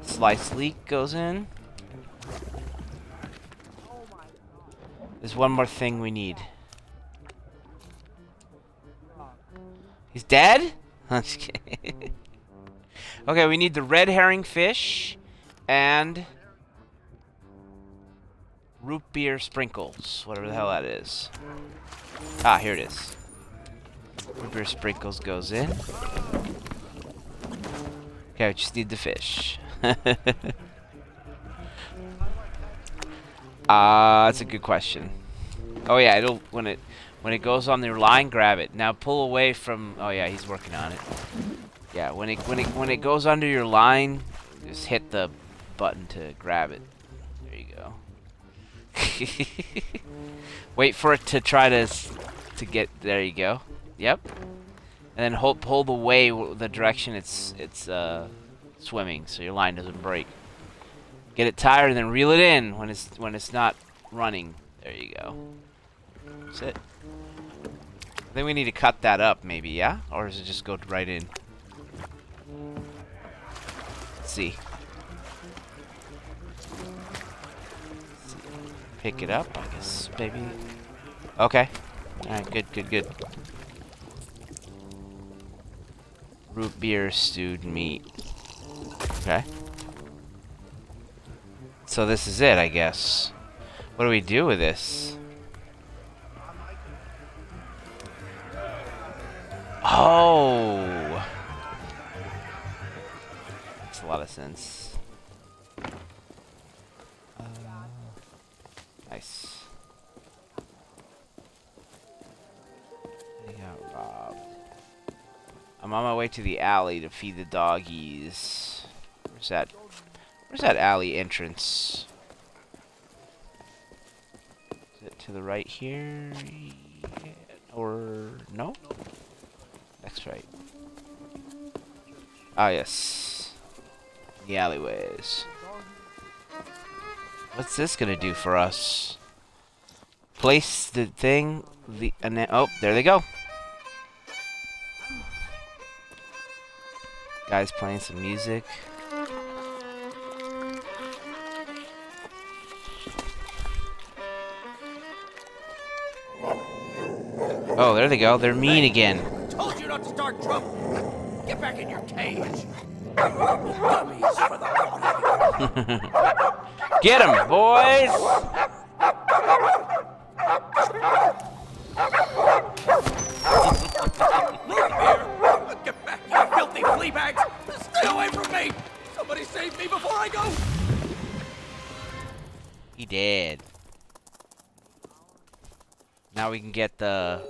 Sliced leek goes in. There's one more thing we need. He's dead? I'm just kidding. Okay, we need the red herring fish and root beer sprinkles, whatever the hell that is. Ah, here it is. Root beer sprinkles goes in. Okay, we just need the fish. That's a good question. Oh yeah, it'll when it goes on the line, grab it. Now pull away from. Oh yeah, he's working on it. Yeah, when it goes under your line, just hit the button to grab it. There you go. Wait for it to try to get. There you go. Yep. And then pull the way the direction it's swimming, so your line doesn't break. Get it tired and then reel it in when it's not running. There you go. That's it. I think we need to cut that up, maybe, yeah? Or does it just go right in? Let's see. Pick it up, I guess, maybe. Okay. Alright, good. Root beer stewed meat. Okay. So this is it, I guess. What do we do with this? Oh! Makes a lot of sense. Nice. I got robbed. I'm on my way to the alley to feed the doggies. Where's that alley entrance? Is it to the right here? Yeah. Or no? That's right. Ah, yes. The alleyways. What's this gonna do for us? Place the thing. Oh, there they go. Guy's playing some music. Oh, there they go. They're mean again. Told you not to start trouble. Get back in your cage. Dummies for the lot of you. Get him, boys! Look here! Get back, you filthy flea bags! Stay away from me! Somebody save me before I go! He did. Now we can get the...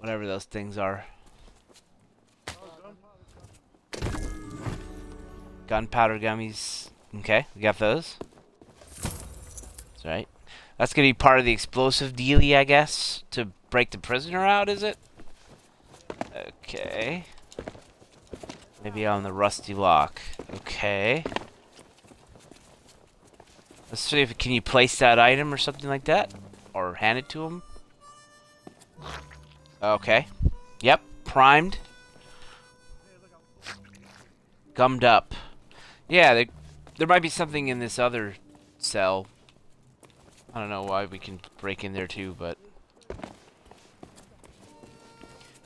whatever those things are. Gunpowder gummies. Okay, we got those. That's right. That's gonna be part of the explosive dealie, I guess, to break the prisoner out, is it? Okay. Maybe on the rusty lock. Okay. Let's see if can you place that item or something like that, or hand it to him. Okay. Yep. Primed. Gummed up. Yeah, there might be something in this other cell. I don't know why we can break in there too, but...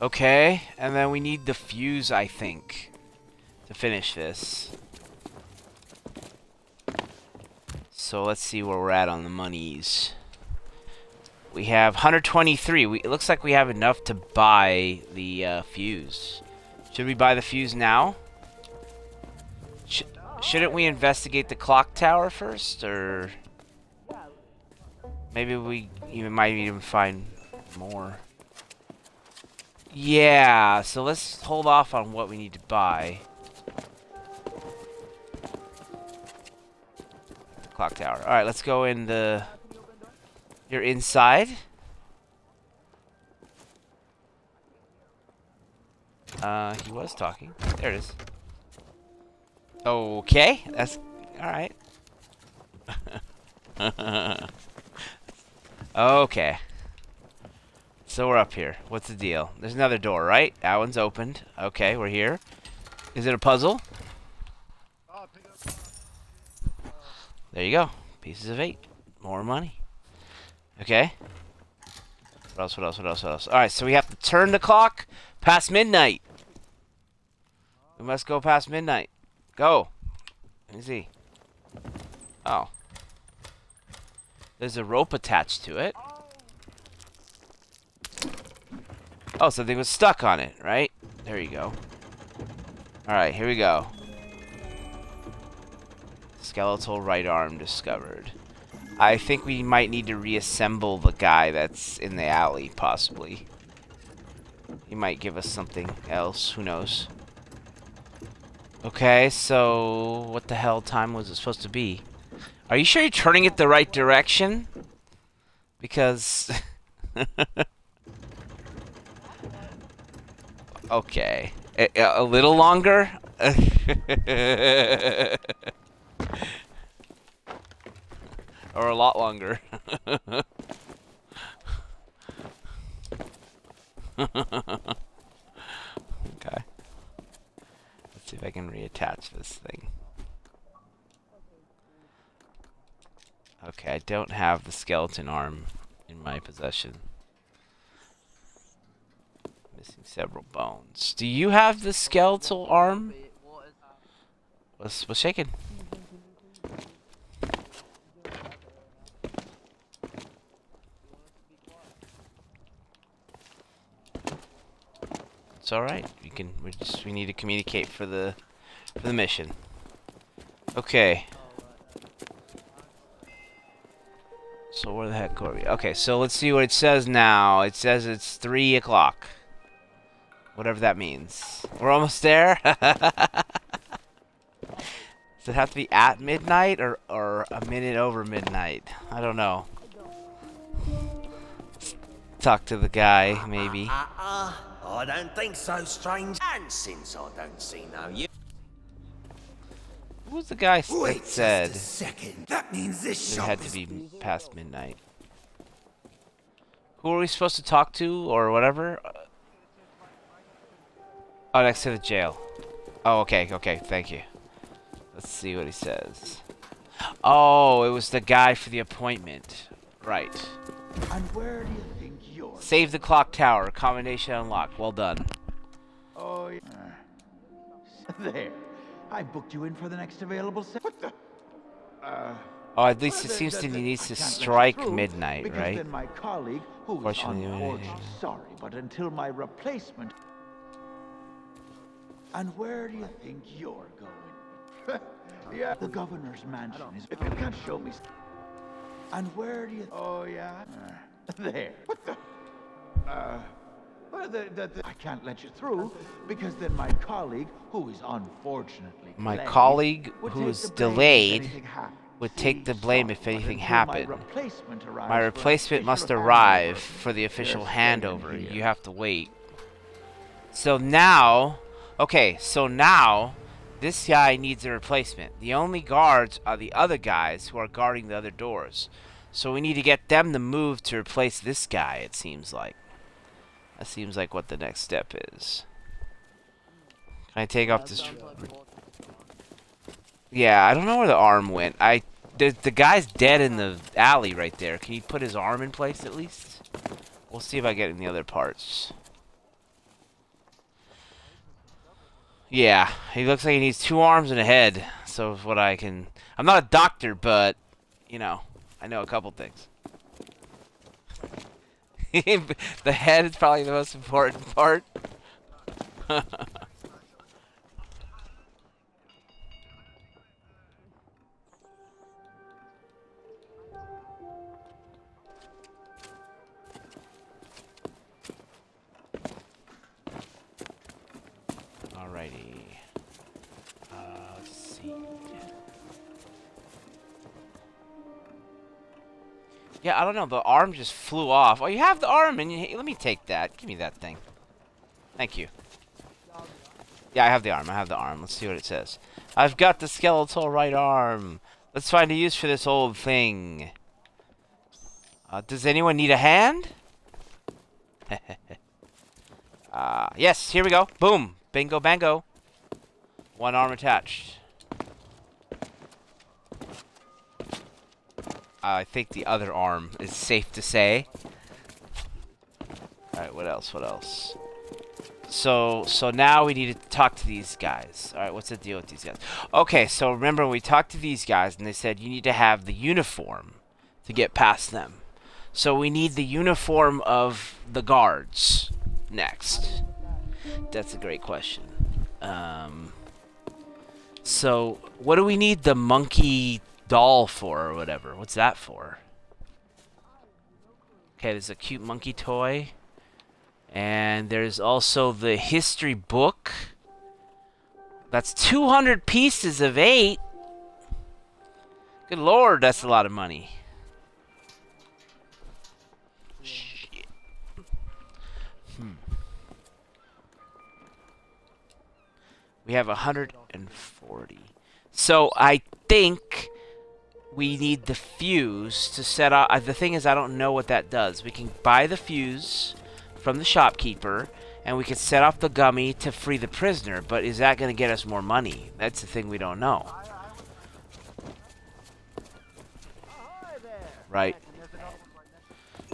Okay, and then we need the fuse, I think, to finish this. So let's see where we're at on the monies. We have 123. It looks like we have enough to buy the fuse. Should we buy the fuse now? Shouldn't we investigate the clock tower first, or maybe we might even find more? Yeah, so let's hold off on what we need to buy. The clock tower. All right, let's go in the. You're inside. He was talking. There it is. Okay, that's alright. Okay. So we're up here. What's the deal? There's another door, right? That one's opened. Okay, we're here. Is it a puzzle? There you go. Pieces of 8. More money. Okay. What else, what else, what else, what else? Alright, so we have to turn the clock past midnight. We must go past midnight. Go. Let me see. Oh. There's a rope attached to it. Oh, something was stuck on it, right? There you go. Alright, here we go. Skeletal right arm discovered. I think we might need to reassemble the guy that's in the alley, possibly. He might give us something else. Who knows? Okay, so what the hell time was it supposed to be? Are you sure you're turning it the right direction? Because... okay. A little longer? Or a lot longer. Okay. Let's see if I can reattach this thing. Okay, I don't have the skeleton arm in my possession. Missing several bones. Do you have the skeletal arm? What's shaking? It's all right. We need to communicate for the mission. Okay. So where the heck are we? Okay, so let's see what it says now. It says it's 3 o'clock. Whatever that means. We're almost there. Does it have to be at midnight or a minute over midnight? I don't know. Let's talk to the guy, maybe. I don't think so, strange. And since I don't see no you. Who was the guy that said second. That means this it had to be past midnight? Who are we supposed to talk to or whatever? Oh, next to the jail. Oh, okay, okay, thank you. Let's see what he says. Oh, it was the guy for the appointment. Right. And where do you think you're? Save the clock tower. Combination unlocked. Well done. Oh, yeah. There. I booked you in for the next available set. What the? Oh, at least it seems that he needs to strike midnight, because right? Then my colleague, who is unfortunately sorry, but until my replacement. And where do you think you're going? Yeah, the governor's mansion is. If you can't show me. And where do you? Oh yeah. There. What the? Well, I can't let you through because then my colleague, who is unfortunately delayed, would take the blame if anything happened. My replacement must arrive for the official handover. You have to wait. So now, okay, so now this guy needs a replacement. The only guards are the other guys who are guarding the other doors. So we need to get them to move to replace this guy, it seems like. That seems like what the next step is. Can I take off this? Yeah, I don't know where the arm went. The guy's dead in the alley right there. Can you put his arm in place at least? We'll see if I get in the other parts. Yeah, he looks like he needs 2 arms and a head. So is what I can. I'm not a doctor, but you know, I know a couple things. The head is probably the most important part. Alrighty. Let's see. Yeah, I don't know. The arm just flew off. Oh, you have the arm, and let me take that. Give me that thing. Thank you. Yeah, I have the arm. I have the arm. Let's see what it says. I've got the skeletal right arm. Let's find a use for this old thing. Does anyone need a hand? Yes, here we go. Boom. Bingo, bango. 1 arm attached. I think the other arm is safe to say. Alright, what else? What else? So now we need to talk to these guys. Alright, what's the deal with these guys? Okay, so remember we talked to these guys and they said you need to have the uniform to get past them. So we need the uniform of the guards next. That's a great question. So what do we need the monkey doll for or whatever? What's that for? Okay, there's a cute monkey toy. And there's also the history book. That's 200 pieces of 8. Good lord, that's a lot of money. Shit. We have 140. So I think we need the fuse to set up. The thing is, I don't know what that does. We can buy the fuse from the shopkeeper, and we can set off the gummy to free the prisoner. But is that going to get us more money? That's the thing we don't know. Right.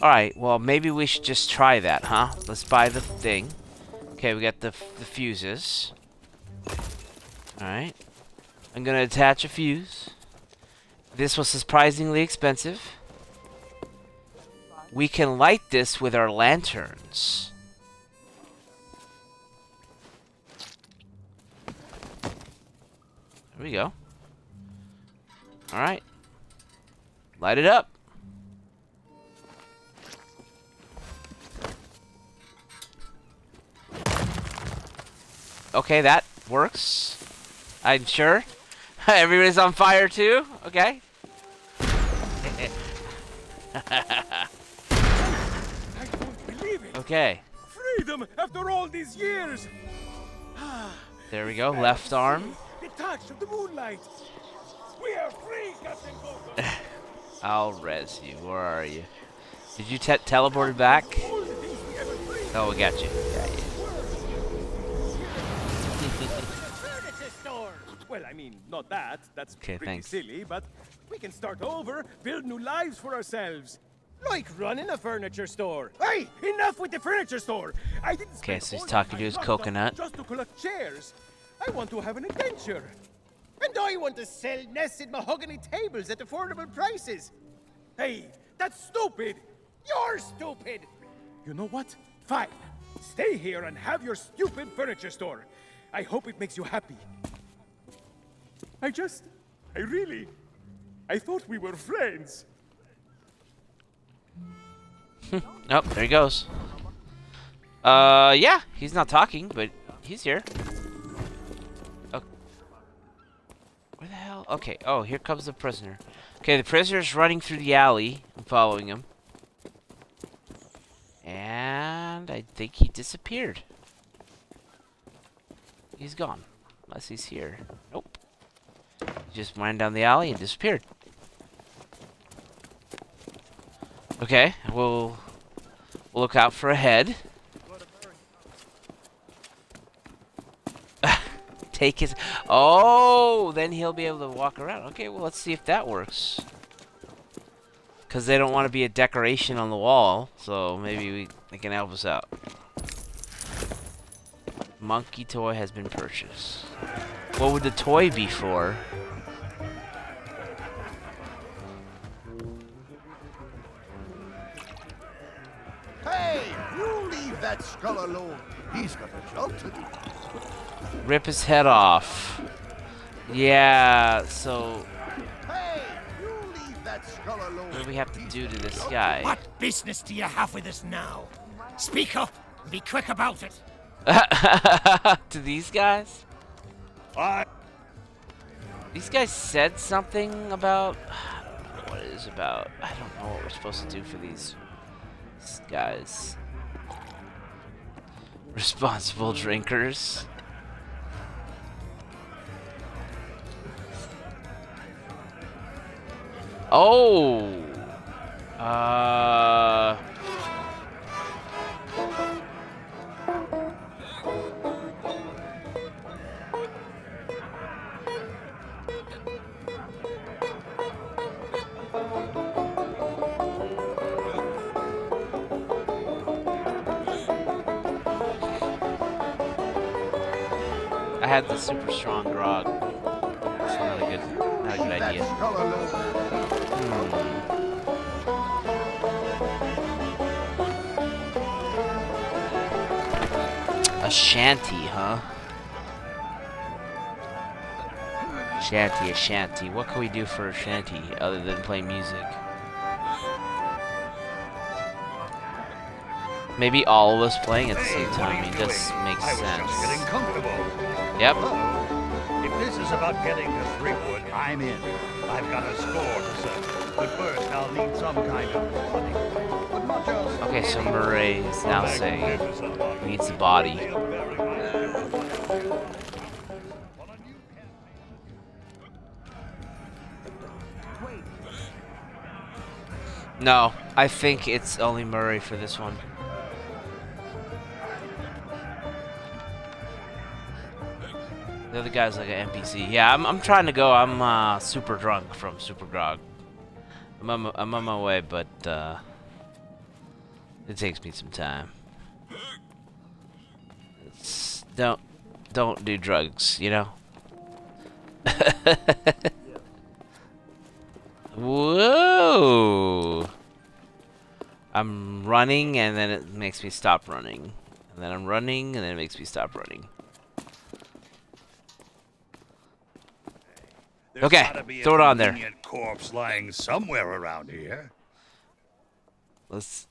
Alright, well, maybe we should just try that, huh? Let's buy the thing. Okay, we got the fuses. Alright. I'm going to attach a fuse. This was surprisingly expensive. We can light this with our lanterns. There we go. Alright. Light it up. Okay, that works. I'm sure. Everybody's on fire too? Okay. I don't believe it. Okay. Freedom after all these years. There we go. Left arm. The touch of the moonlight. We are free, Captain Coco. I'll res you. Where are you? Did you teleport it back? Oh, we got you. Yeah, yeah. not that. That's Okay, pretty thanks. silly, but we can start over, build new lives for ourselves. Like running a furniture store. Hey, enough with the furniture store. I didn't Okay, spend so he's all talking my to his locked up coconut. just to collect chairs. I want to have an adventure. And I want to sell nested mahogany tables at affordable prices. Hey, that's stupid. You're stupid. You know what? Fine. Stay here and have your stupid furniture store. I hope it makes you happy. I thought we were friends. Oh, there he goes. Yeah, he's not talking, but he's here. Oh. Where the hell? Okay, oh, here comes the prisoner. Okay, the prisoner's running through the alley. I'm following him. And I think he disappeared. He's gone. Unless he's here. Nope. He just went down the alley and disappeared. Okay, we'll look out for a head. Take his... Oh, then he'll be able to walk around. Okay, well, let's see if that works. Because they don't want to be a decoration on the wall, so maybe they can help us out. Monkey toy has been purchased. What would the toy be for? Hey, you leave that skull alone. He's got a job to do. Rip his head off. Yeah, so... Hey, you leave that skull alone. What do we have to do to this guy? What business do you have with us now? Speak up and be quick about it. To these guys? These guys said something about... I don't know what it is about. I don't know what we're supposed to do for these guys. Responsible drinkers. Oh! I had the super strong grog. That's not a good idea. A shanty, huh? A shanty. What can we do for a shanty other than play music? Maybe all of us playing at the same time. I mean, this makes sense. Getting comfortable. Yep. If this is about getting to Threepwood, I'm in. I've got a score to settle. But first, I'll need some kind of body. But not just... Okay, so Murray is now saying he needs the body. No, I think it's only Murray for this one. The other guy's like an NPC. Yeah, I'm trying to go. I'm super drunk from Super Grog. I'm on my way, but it takes me some time. Don't do drugs, you know. Whoa! I'm running, and then it makes me stop running, and then I'm running, and then it makes me stop running. There's Okay, gotta be a throw it on there. convenient corpse lying somewhere around here. Let's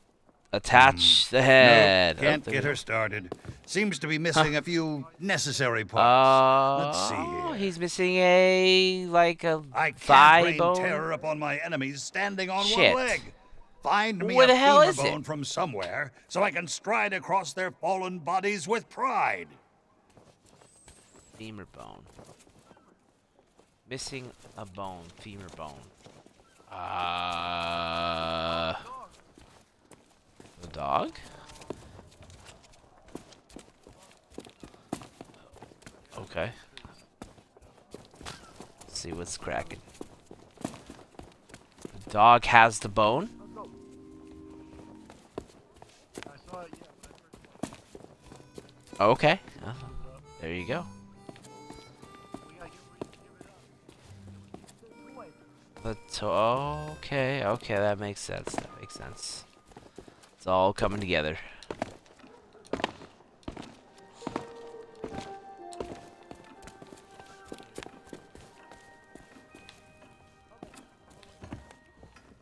attach the head. Nope, can't Oh, get her started. Seems to be missing a few necessary parts. Let's see here. He's missing a I thigh can't rain bone. terror upon my enemies standing on Shit. one leg. Find me Where a the hell femur is it? bone from somewhere so I can stride across their fallen bodies with pride. Femur bone. Missing a bone. Femur bone. The dog? Okay. see what's cracking. The dog has the bone. Okay. There you go. Okay, okay, that makes sense. That makes sense. It's all coming together.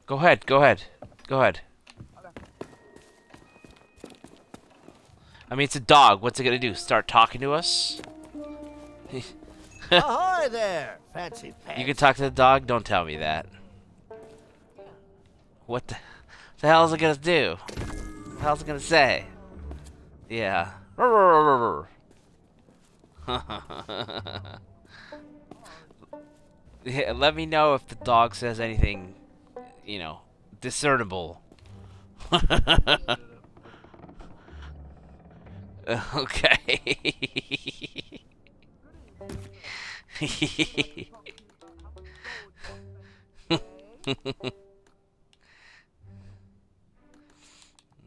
Go ahead, go ahead. Go ahead. I mean, it's a dog. What's it gonna do? Start talking to us? Ahoy there, fancy pants. You can talk to the dog? Don't tell me that. What the hell is it gonna do? What the hell's it gonna say? Yeah. Yeah, let me know if the dog says anything, you know, discernible. Okay.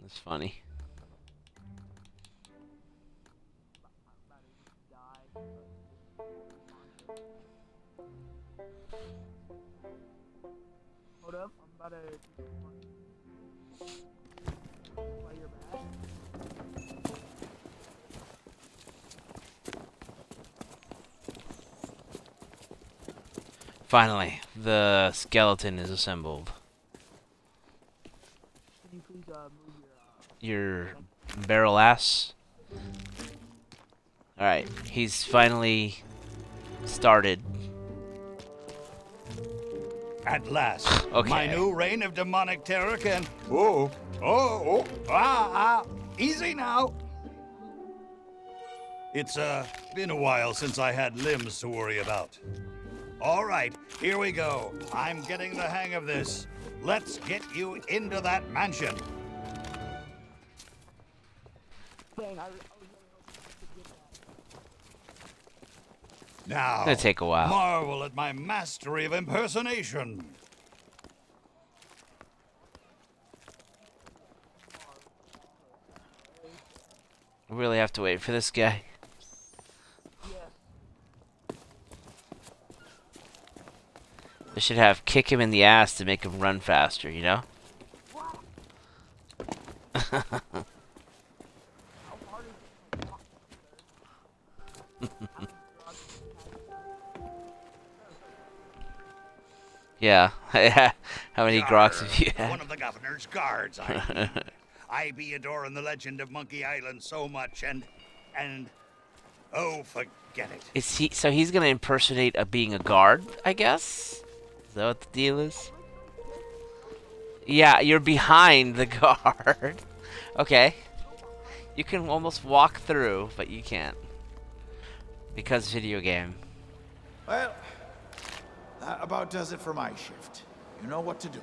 That's funny. Hold up, I'm about to play your bag. Finally, the skeleton is assembled. Can you please move Your barrel ass. Alright, he's finally started. At last, Okay. my new reign of demonic terror can... Easy now. It's been a while since I had limbs to worry about. All right, here we go. I'm getting the hang of this. Let's get you into that mansion. Dang, Now, It's gonna take a while. marvel at my mastery of impersonation. We really have to wait for this guy. I should have kick him in the ass to make him run faster, you know? Yeah. How many groks have you had? One of the governor's guards, I be adoring the legend of Monkey Island so much, and oh, forget it. Is he? So he's gonna impersonate being a guard, I guess. Is that what the deal is? Yeah, you're behind the guard. Okay. You can almost walk through, but you can't because video game. Well, that about does it for my shift. You know what to do.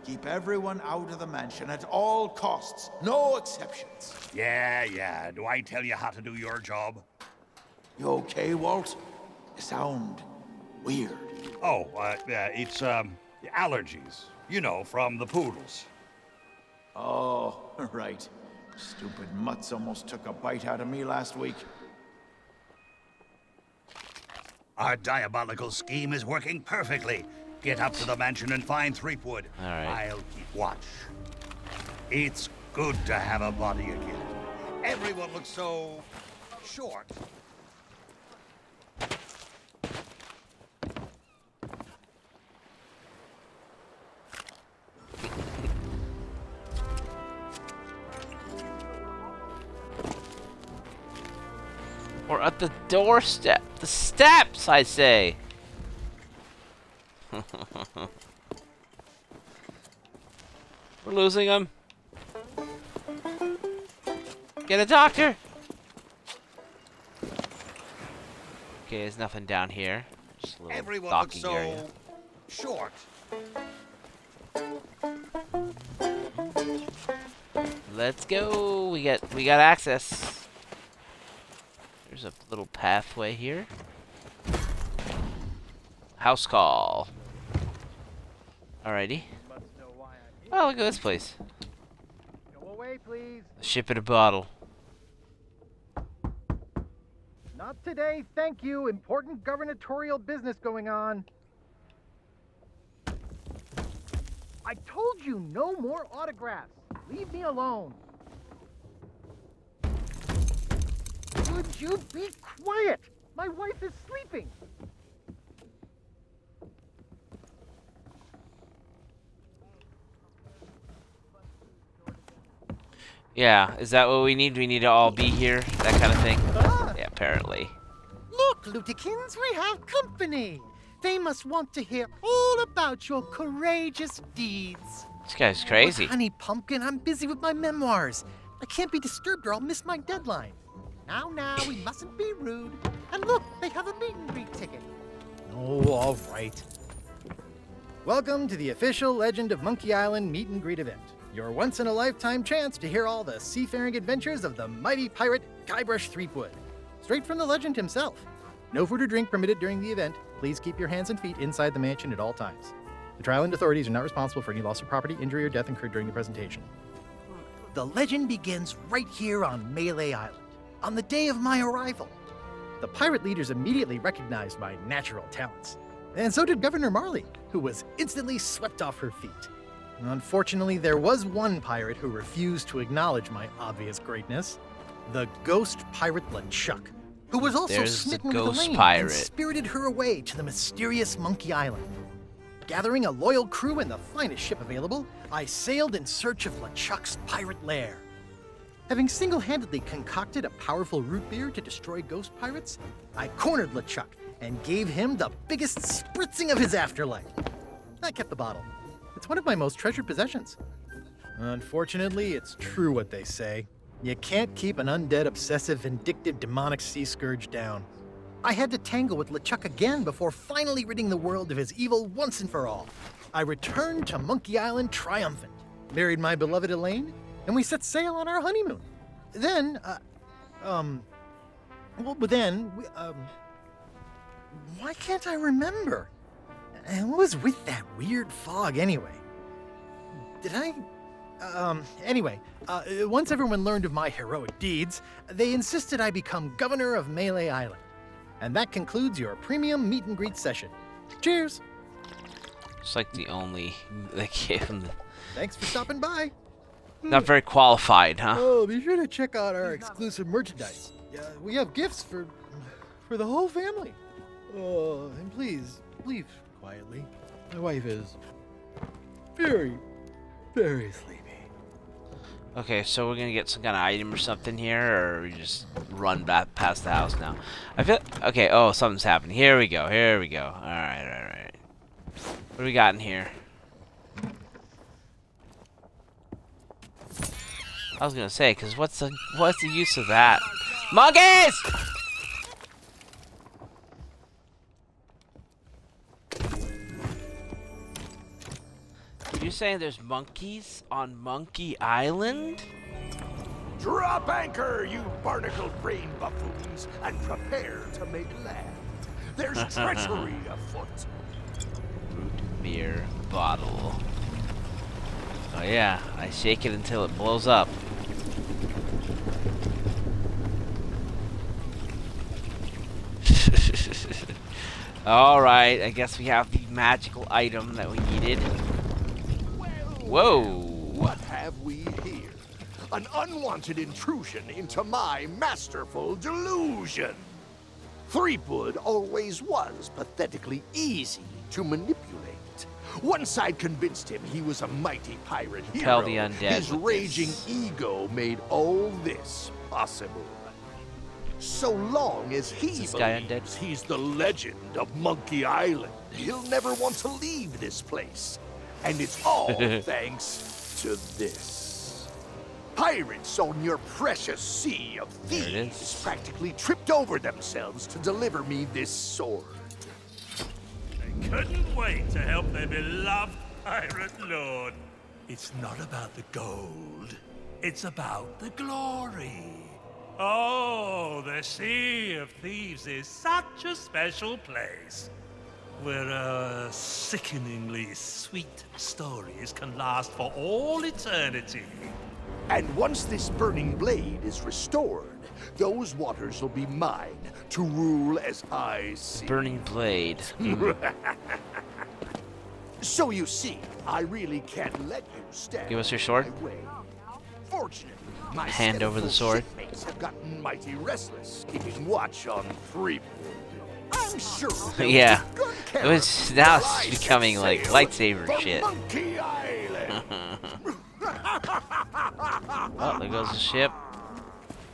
Keep everyone out of the mansion at all costs. No exceptions. Yeah. Do I tell you how to do your job? You okay, Walt? You sound weird. Oh, it's allergies. You know, from the poodles. Oh, right. Stupid mutts almost took a bite out of me last week. Our diabolical scheme is working perfectly. Get up to the mansion and find Threepwood. All right. I'll keep watch. It's good to have a body again. Everyone looks so short. Or at the doorstep. The steps, I say. We're losing him. Get a doctor. Okay, there's nothing down here. Just a little Everyone docking looks so area. short. Let's go. We got access. There's a little pathway here. House call. Alrighty. Oh, look at this place. Go away, please. A ship in a bottle. Not today, thank you. Important gubernatorial business going on. I told you no more autographs. Leave me alone. Would you be quiet? My wife is sleeping. Yeah, is that what we need? We need to all be here? That kind of thing? Yeah, apparently. Look, Lutikins, we have company. They must want to hear all about your courageous deeds. This guy's crazy. But, honey Pumpkin, I'm busy with my memoirs. I can't be disturbed or I'll miss my deadline. Now, we mustn't be rude. And look, they have a meet and greet ticket. Oh, all right. Welcome to the official Legend of Monkey Island meet and greet event. Your once-in-a-lifetime chance to hear all the seafaring adventures of the mighty pirate Guybrush Threepwood. Straight from the legend himself. No food or drink permitted during the event. Please keep your hands and feet inside the mansion at all times. The Trial and authorities are not responsible for any loss of property, injury, or death incurred during the presentation. The legend begins right here on Melee Island, on the day of my arrival. The pirate leaders immediately recognized my natural talents. And so did Governor Marley, who was instantly swept off her feet. Unfortunately, there was one pirate who refused to acknowledge my obvious greatness. The ghost pirate LeChuck, who was also smitten with Elaine and spirited her away to the mysterious Monkey Island. Gathering a loyal crew and the finest ship available, I sailed in search of LeChuck's pirate lair. Having single-handedly concocted a powerful root beer to destroy ghost pirates, I cornered LeChuck and gave him the biggest spritzing of his afterlife. I kept the bottle. It's one of my most treasured possessions. Unfortunately, it's true what they say. You can't keep an undead, obsessive, vindictive, demonic sea scourge down. I had to tangle with LeChuck again before finally ridding the world of his evil once and for all. I returned to Monkey Island triumphant, married my beloved Elaine, and we set sail on our honeymoon. Then, why can't I remember? And what was with that weird fog anyway? Did I? Once everyone learned of my heroic deeds, they insisted I become governor of Melee Island. And that concludes your premium meet and greet session. Cheers! It's like the only they gave him the... Thanks for stopping by. Not very qualified, huh? Oh, be sure to check out our exclusive merchandise. We have gifts for the whole family. Oh, and please, leave quietly. My wife is very, very sleepy. Okay, so we're gonna get some kind of item or something here, or we just run back past the house now. I feel okay. Oh, something's happening. Here we go. Here we go. All right. What do we got in here? I was gonna say, cause what's the use of that? Monkeys! You saying there's monkeys on Monkey Island? Drop anchor, you barnacle-brained buffoons, and prepare to make land. There's treachery afoot. Root beer bottle. Oh yeah, I shake it until it blows up. Alright, I guess we have the magical item that we needed. Whoa! What have we here? An unwanted intrusion into my masterful delusion. Threepwood always was pathetically easy to manipulate. Once I'd convinced him he was a mighty pirate hero, Tell the undead his raging ego made all this possible. So long as he believes he's the legend of Monkey Island, he'll never want to leave this place. And it's all thanks to this. Pirates on your precious sea of thieves practically tripped over themselves to deliver me this sword. They couldn't wait to help their beloved pirate lord. It's not about the gold. It's about the glory. Oh, the Sea of Thieves is such a special place. where sickeningly sweet stories can last for all eternity. And once this burning blade is restored, those waters will be mine to rule as I see. Burning blade. So you see, I really can't let you stand. Give us your sword. my way. Fortunately, my Hand over the sword. shipmates have gotten mighty restless, keeping watch on Threepwood. I'm sure. Yeah. It was now it's becoming like lightsaber shit. Monkey Island. Oh, there goes the ship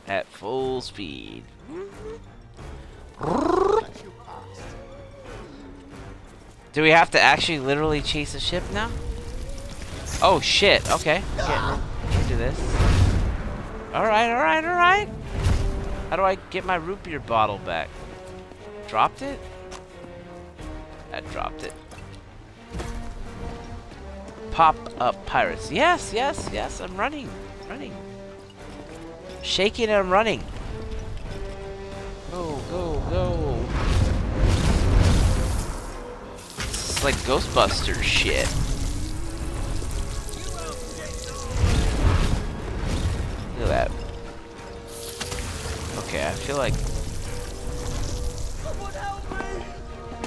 at full speed. Do we have to actually literally chase a ship now? Oh shit, okay. Getting into this. Alright, alright, alright. How do I get my root beer bottle back? Dropped it? I dropped it. Pop up pirates. Yes, yes, yes, I'm running. Running. Shaking and I'm running. Go, go, go. It's like Ghostbusters shit. Look at that. Okay, I feel like...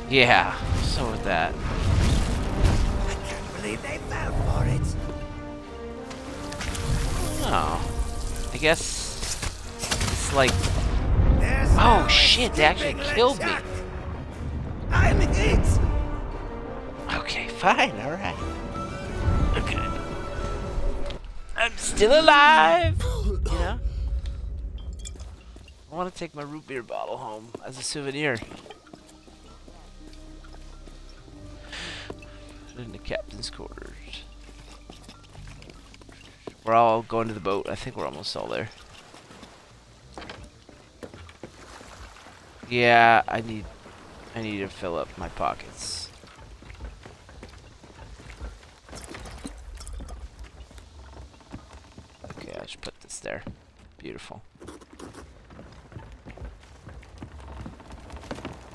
Yeah, so with that. I can't believe they fell for it. Oh. I guess... It's like... Oh shit, they actually killed me. I'm hit. Okay, fine, alright. Okay. I'm still alive! You know? I want to take my root beer bottle home as a souvenir. In the captain's quarters. We're all going to the boat. I think we're almost all there. Yeah, I need to fill up my pockets. Okay, I'll just put this there. Beautiful.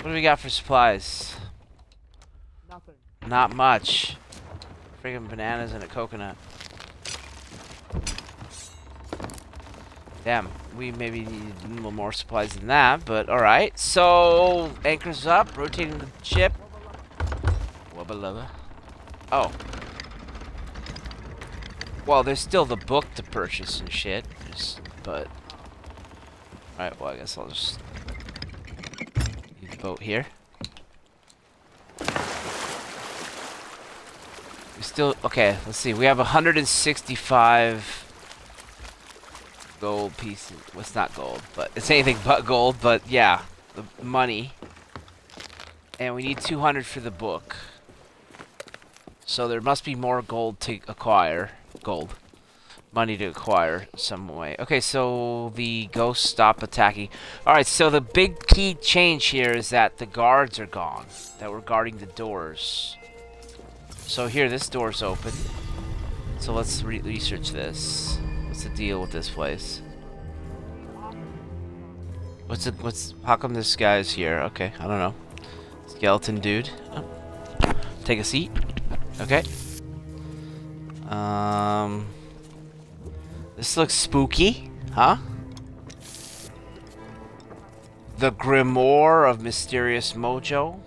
What do we got for supplies? Nothing. Not much. Friggin' bananas and a coconut. Damn, we maybe need a little more supplies than that, but alright. So, anchors up, rotating the ship. Wubba lubba. Oh. Well, there's still the book to purchase and shit. But. Alright, well, I guess I'll just leave the boat here. We still. Okay, let's see. We have 165 gold pieces. Well, it's not gold, but it's anything but gold, but yeah, the money. And we need 200 for the book. So there must be more gold to acquire. Gold. Money to acquire some way. Okay, so the ghosts stop attacking. Alright, so the big key change here is that the guards are gone. That were guarding the doors. So here, this door's open. So let's research this. What's the deal with this place? How come this guy's here? Okay, I don't know. Skeleton dude. Oh. Take a seat. Okay. This looks spooky, huh? The Grimoire of Mysterious Mojo.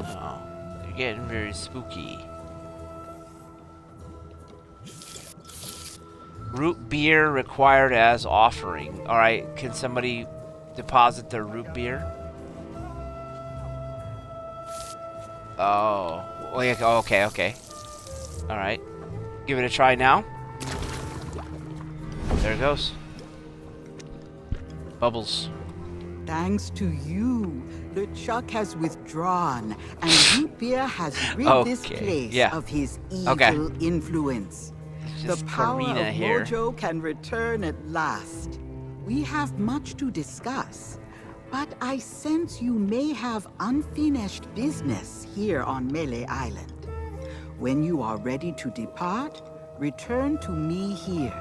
Oh, you're getting very spooky. Root beer required as offering. Alright, can somebody deposit their root beer? Oh. Oh, yeah, okay, okay. Alright. Give it a try now. There it goes. Bubbles. Thanks to you, the Chuck has withdrawn, and root beer has rid this place of his evil influence. The power of Mojo can return at last. We have much to discuss, but I sense you may have unfinished business here on Melee Island. When you are ready to depart, return to me here.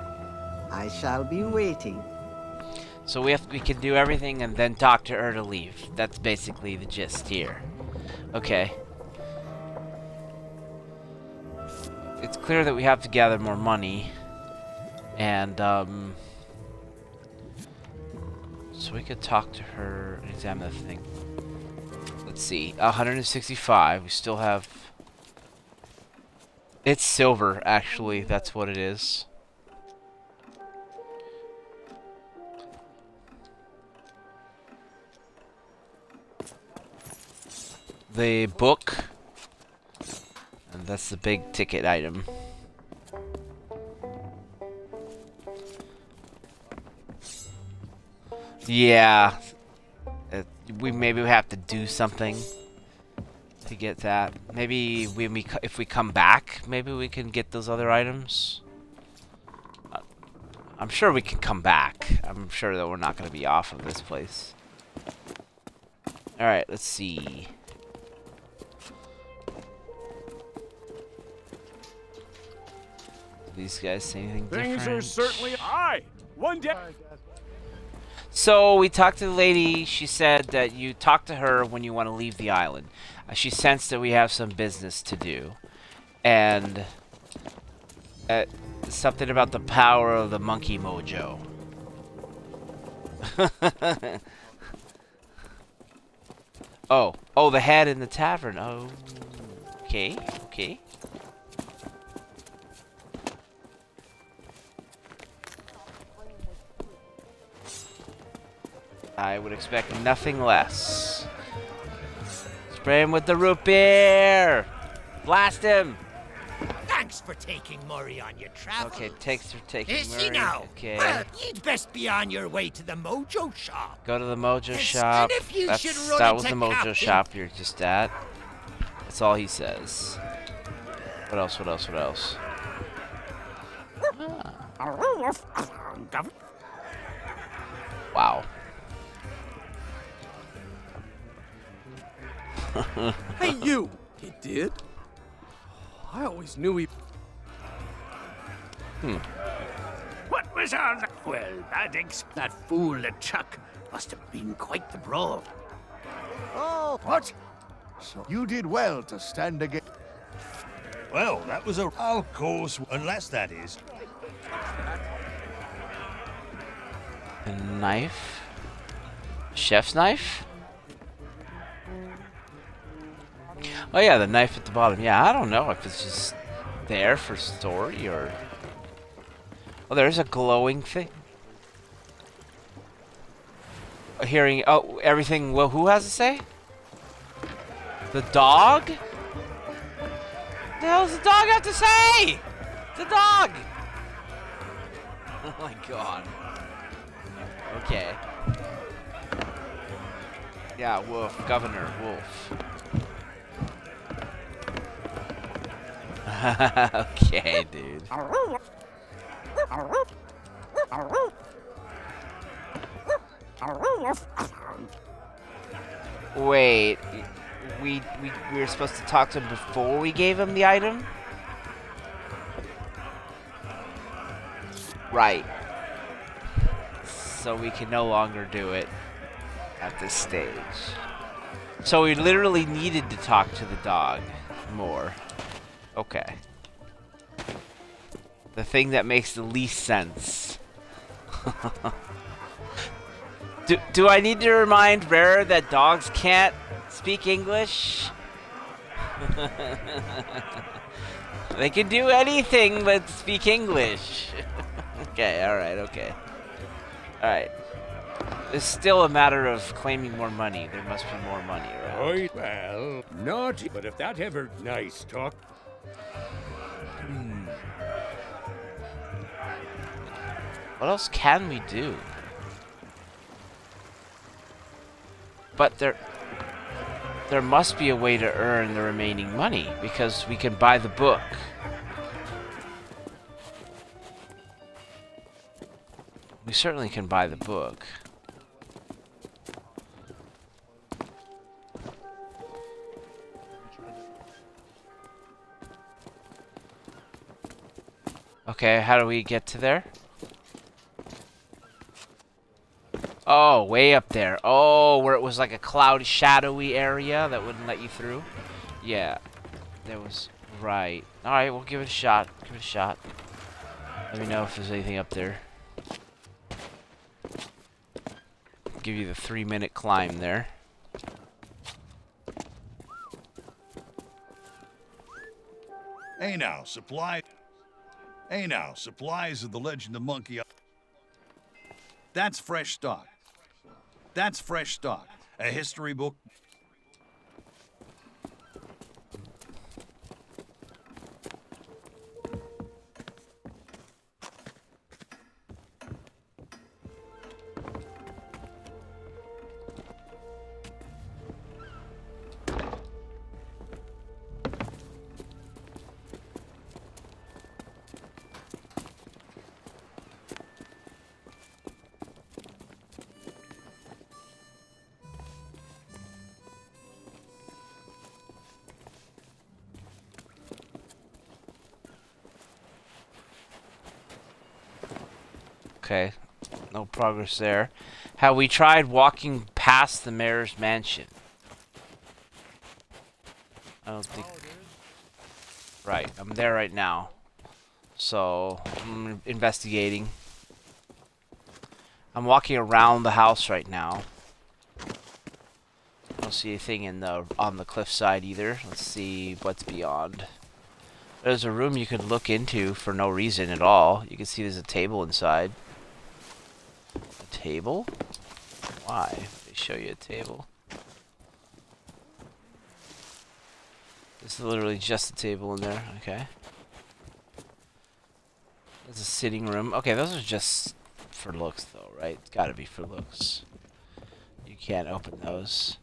I shall be waiting. So we can do everything and then talk to her to leave. That's basically the gist here. Okay. It's clear that we have to gather more money. And, so we could talk to her and examine the thing. Let's see. 165. We still have... It's silver, actually. That's what it is. The book. And that's the big ticket item. Yeah. We maybe have to do something to get that. Maybe if we come back, maybe we can get those other items. I'm sure we can come back. I'm sure that we're not going to be off of this place. Alright, let's see. Do these guys say anything different? Things are certainly high. One day. So we talked to the lady. She said that you talk to her when you want to leave the island. She sensed that we have some business to do. And something about the power of the monkey mojo. Oh, the head in the tavern. Oh, okay, okay. I would expect nothing less. Spray him with the root beer! Blast him! Thanks for taking Murray on your travels. Okay, thanks for taking Is Murray. he now? Okay. Well, you'd best be on your way to the Mojo shop. Go to the Mojo shop. If you should run That was the into Mojo Captain. shop you're just at. That's all he says. What else? What else? What else? Wow. Hey, you! He did? I always knew he... What was all that? Well, that fool the Chuck must have been quite the brawl. Oh, what? So you did well to stand against. Well, that was a... Of course, unless that is... A knife? Chef's knife? Oh yeah, the knife at the bottom. Yeah, I don't know if it's just there for story or... Oh, there's a glowing thing. Hearing... Oh, everything... Well, who has to say? The dog? What the hell does the dog have to say? The dog! Oh my god. Okay. Yeah, Wolf. Governor Wolf. Okay, dude. Wait, we were supposed to talk to him before we gave him the item? Right. So we can no longer do it at this stage. So we literally needed to talk to the dog more. Okay. The thing that makes the least sense. Do I need to remind Rare that dogs can't speak English? They can do anything but speak English. Okay, alright, okay. Alright. It's still a matter of claiming more money. There must be more money, right? Well, naughty, but if that ever nice talk. What else can we do? But there must be a way to earn the remaining money, because we can buy the book. We certainly can buy the book. Okay, how do we get to there? Oh, way up there. Oh, where it was like a cloudy, shadowy area that wouldn't let you through. Yeah, there was. Right. All right, we'll give it a shot. Give it a shot. Let me know if there's anything up there. Give you the 3-minute climb there. Hey now, supply. Hey now, supplies of the Legend of Monkey. That's fresh stock. That's fresh stock. A history book. Okay, no progress there. Have we tried walking past the mayor's mansion? I don't think... Right, I'm there right now. So, I'm investigating. I'm walking around the house right now. I don't see anything on the cliffside either. Let's see what's beyond. There's a room you could look into for no reason at all. You can see there's a table inside. A table? Why? They show you a table. This is literally just a table in there. Okay. There's a sitting room. Okay, those are just for looks though, right? It's gotta be for looks. You can't open those.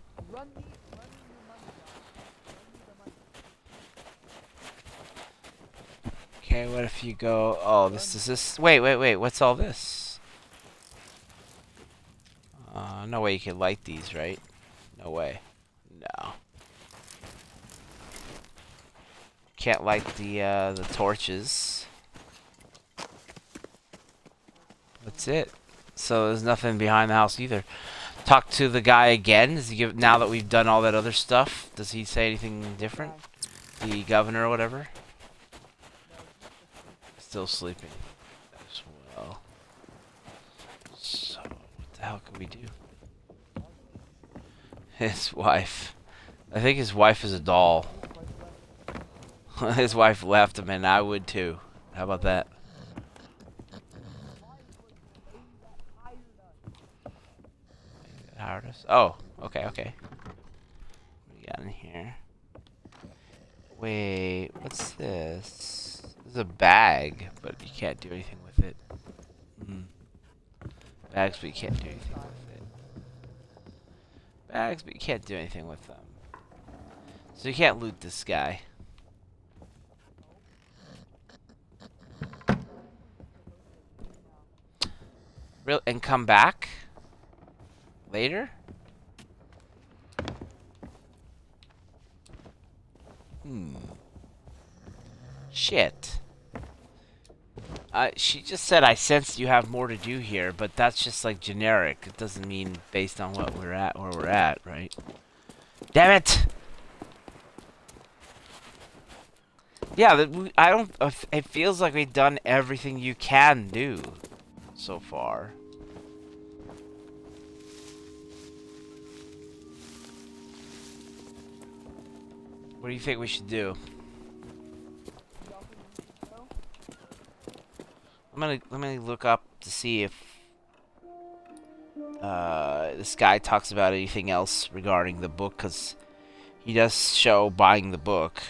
Okay, what if you go... Oh, this is this... Wait, what's all this? No way you can light these, right? No way. No. Can't light the torches. That's it. So there's nothing behind the house either. Talk to the guy again. Does he give... Now that we've done all that other stuff, does he say anything different? The governor or whatever? Still sleeping as well. So, what the hell can we do? His wife. I think his wife is a doll. His wife left him, and I would too. How about that? Oh, okay. What we got in here? Wait, what's this? This is a bag, but you can't do anything with it. Bags, but you can't do anything with it. Bags, but you can't do anything with them. So you can't loot this guy. Real and come back later? Shit. She just said, I sense you have more to do here, but that's just like generic. It doesn't mean based on what we're at, where we're at, right? Damn it! Yeah, I don't. It feels like we've done everything you can do so far. What do you think we should do? Let me look up to see if this guy talks about anything else regarding the book, because he does show buying the book.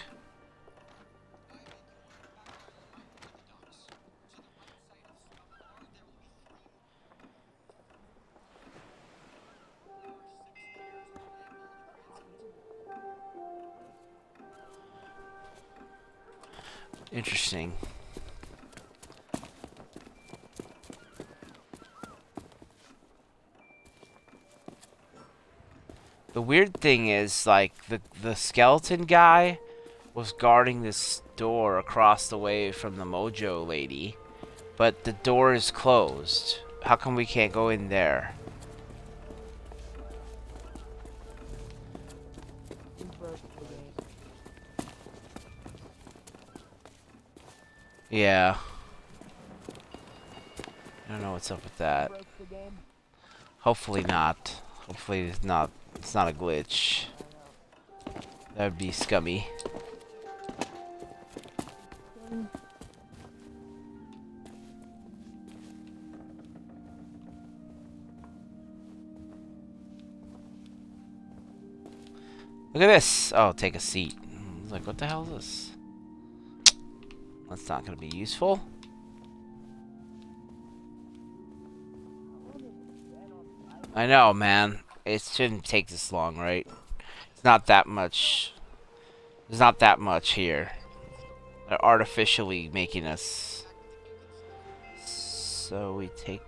Interesting. The weird thing is, like, the skeleton guy was guarding this door across the way from the Mojo lady, but the door is closed. How come we can't go in there? Yeah. I don't know what's up with that. Hopefully not. Hopefully it's not a glitch. That would be scummy. Look at this! Oh, take a seat. I was like, what the hell is this? That's not gonna be useful. I know, man. It shouldn't take this long, right? It's not that much. There's not that much here. They're artificially making us. So we take.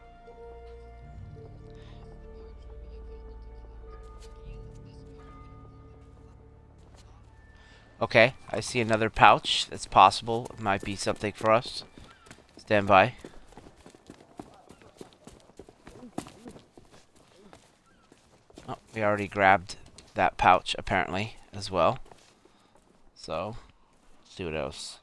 Okay, I see another pouch. That's possible. It might be something for us. Stand by. Oh, we already grabbed that pouch, apparently, as well. So, let's see what else.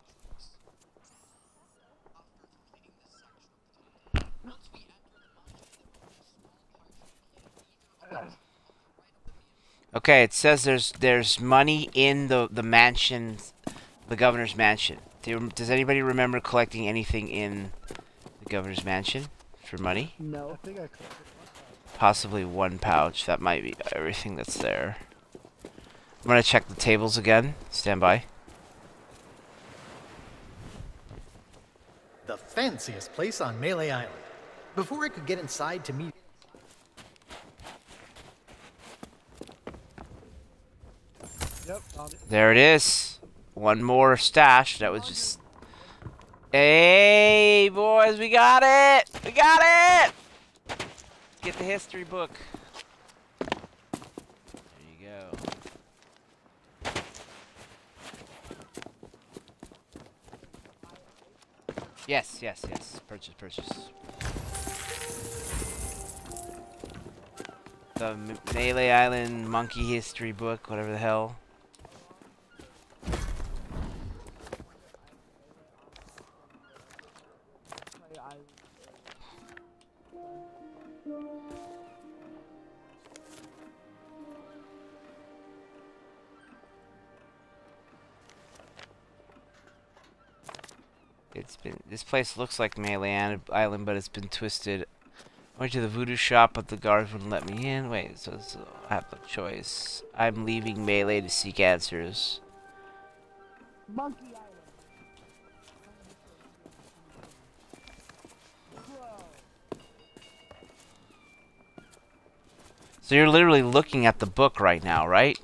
Okay, it says there's money in the mansion, the governor's mansion. Does anybody remember collecting anything in the governor's mansion for money? No. I think I collected Possibly one pouch. That might be everything that's there. I'm gonna check the tables again. Stand by. The fanciest place on Melee Island. Before I could get inside to meet... Yep, found it. There it is. One more stash. That was just... Hey, boys, we got it! We got it! Get the history book. There you go. Yes, yes, yes. Purchase, purchase. The Melee Island Monkey History book, whatever the hell. This place looks like Melee Island, but it's been twisted. I went to the voodoo shop, but the guards wouldn't let me in. Wait, so I have no choice. I'm leaving Melee to seek answers. Monkey Island. So you're literally looking at the book right now, right?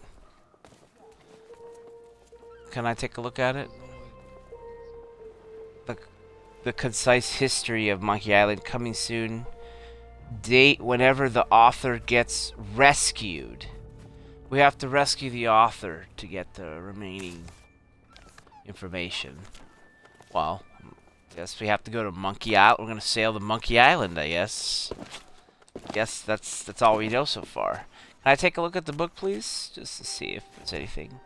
Can I take a look at it? The concise history of Monkey Island coming soon. Date whenever the author gets rescued. We have to rescue the author to get the remaining information. Well, I guess we have to go to Monkey Island. We're gonna sail to Monkey Island, I guess. Guess that's all we know so far. Can I take a look at the book, please? Just to see if there's anything.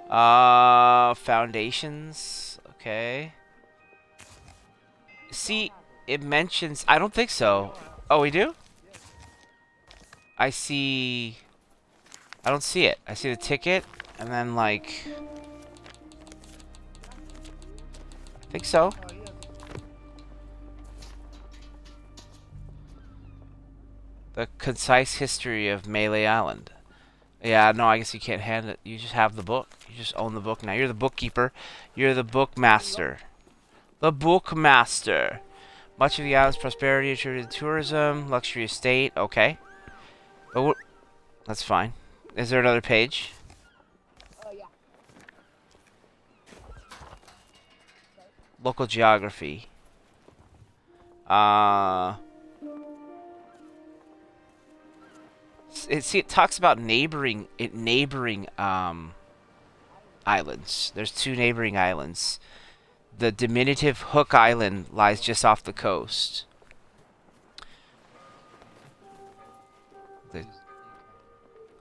Foundations. Okay. See, it mentions... I don't think so. Oh, we do? I see... I don't see it. I see the ticket, and then, like... I think so. The concise history of Melee Island. Yeah, no, I guess you can't hand it. You just have the book. You just own the book now. You're the bookkeeper. You're the bookmaster. The bookmaster. Much of the island's prosperity attributed to tourism, luxury estate. Okay. But that's fine. Is there another page? Yeah. Local geography. It talks about neighboring islands. There's 2 neighboring islands. The diminutive Hook Island lies just off the coast.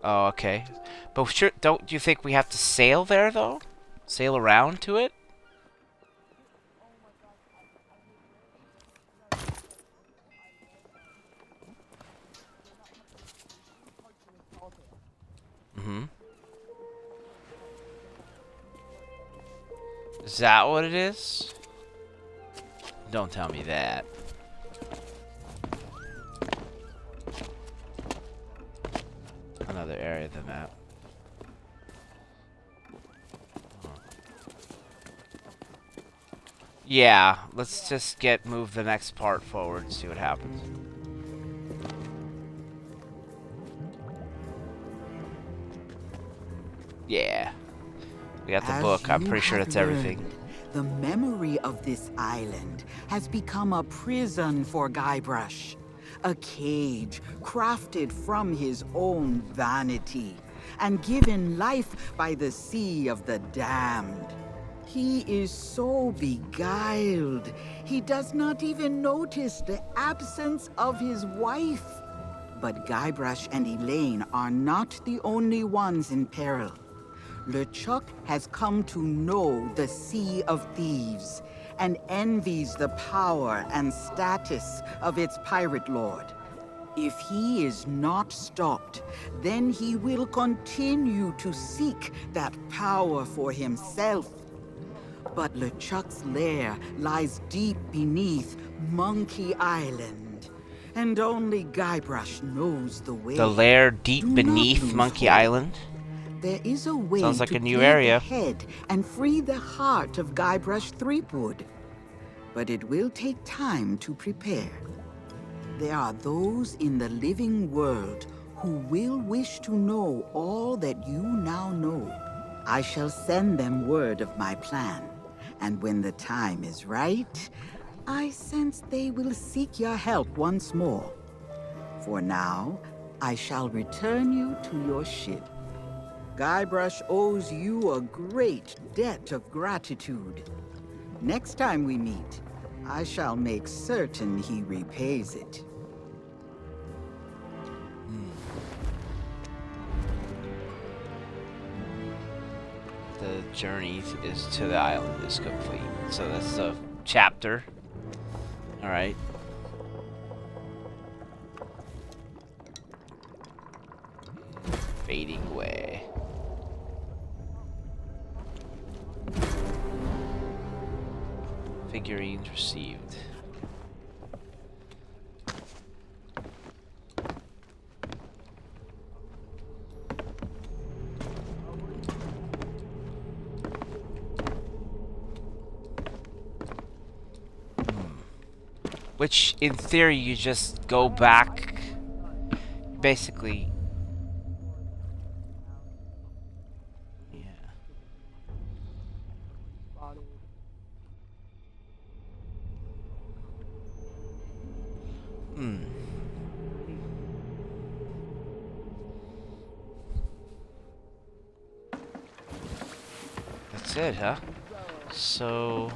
Oh, okay. But sure, don't you think we have to sail there, though? Sail around to it? Is that what it is? Don't tell me that. Another area of the map. Yeah, let's just move the next part forward and see what happens. Yeah. We got the book. I'm pretty sure that's everything. The memory of this island has become a prison for Guybrush. A cage crafted from his own vanity and given life by the sea of the damned. He is so beguiled, he does not even notice the absence of his wife. But Guybrush and Elaine are not the only ones in peril. LeChuck has come to know the Sea of Thieves and envies the power and status of its pirate lord. If he is not stopped, then he will continue to seek that power for himself. But LeChuck's lair lies deep beneath Monkey Island, and only Guybrush knows the way. The lair deep beneath Monkey Island? There is a way Sounds like to a new clear area. the head and free the heart of Guybrush Threepwood. But it will take time to prepare. There are those in the living world who will wish to know all that you now know. I shall send them word of my plan, and when the time is right, I sense they will seek your help once more. For now, I shall return you to your ship. Guybrush owes you a great debt of gratitude. Next time we meet, I shall make certain he repays it. The journey is to the island is complete. So that's the chapter. Alright. Fading away. Figurines received. Which, in theory, you just go back, basically. Yeah. That's it, huh? So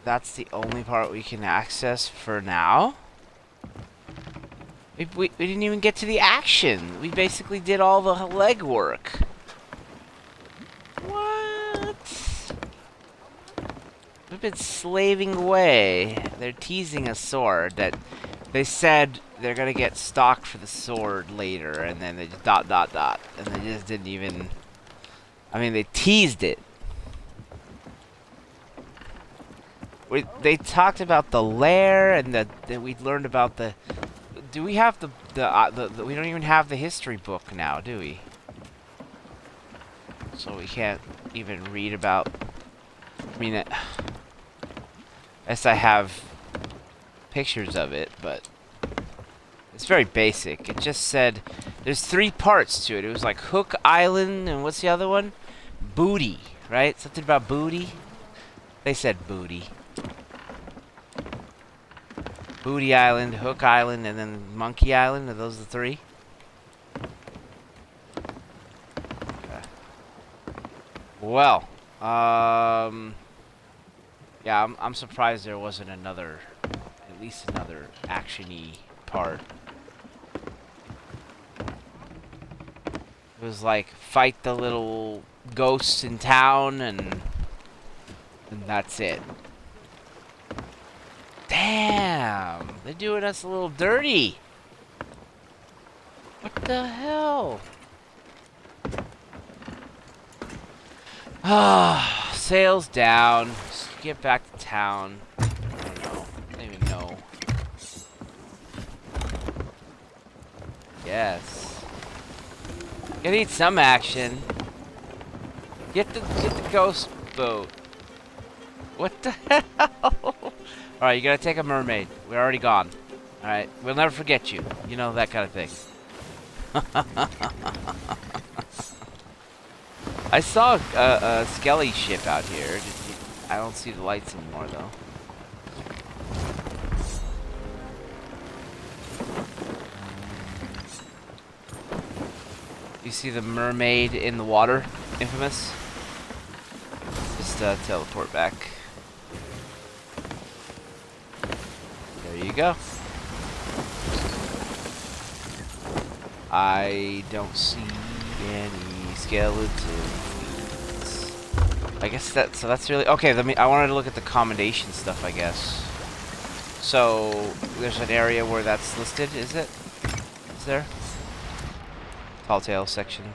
that's the only part we can access for now? We didn't even get to the action. We basically did all the legwork. What? We've been slaving away. They're teasing a sword that they said they're gonna get stock for the sword later, and then they just ... and they just didn't even... I mean, they teased it. They talked about the lair, and that we learned about the... Do we have the we don't even have the history book now, do we? So we can't even read about... I mean, yes, I have pictures of it, but it's very basic. It just said there's 3 parts to it. It was like Hook Island, and what's the other one? Booty, right? Something about booty. They said booty. Booty Island, Hook Island, and then Monkey Island. Are those the 3? Okay. Well, yeah, I'm surprised there wasn't another, at least another action-y part. It was like fight the little ghosts in town, and that's it. Damn, they're doing us a little dirty. What the hell? Ah, sails down. Just get back to town. I don't know. I don't even know. Yes. You need some action. Get the ghost boat. What the hell? Alright, you gotta take a mermaid. We're already gone. Alright, we'll never forget you. You know, that kind of thing. I saw a Skelly ship out here. I don't see the lights anymore, though. You see the mermaid in the water? Infamous? Just teleport back. There you go. I don't see any skeletons. I guess that's really okay. I wanted to look at the commendation stuff, I guess. So there's an area where that's listed, is it? Is there? Tall Tale section.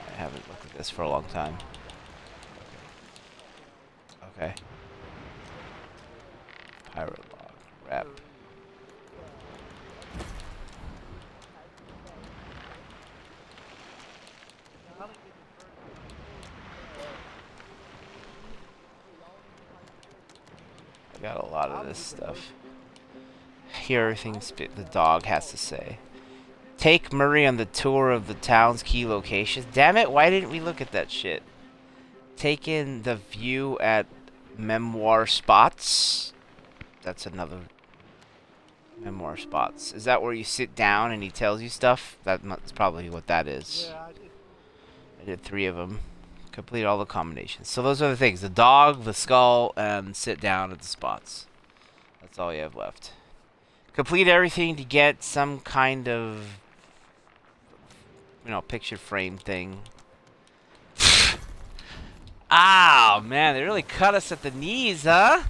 I haven't looked at this for a long time. Okay. Pirate log. Rep. I got a lot of this stuff. Here everything the dog has to say. Take Murray on the tour of the town's key locations. Damn it, why didn't we look at that shit? Take in the view at memoir spots. That's another memoir spots. Is that where you sit down and he tells you stuff? That's probably what that is. Yeah, I did 3 of them. Complete all the combinations. So those are the things. The dog, the skull, and sit down at the spots. That's all you have left. Complete everything to get some kind of, you know, picture frame thing. Oh, man, they really cut us at the knees, huh?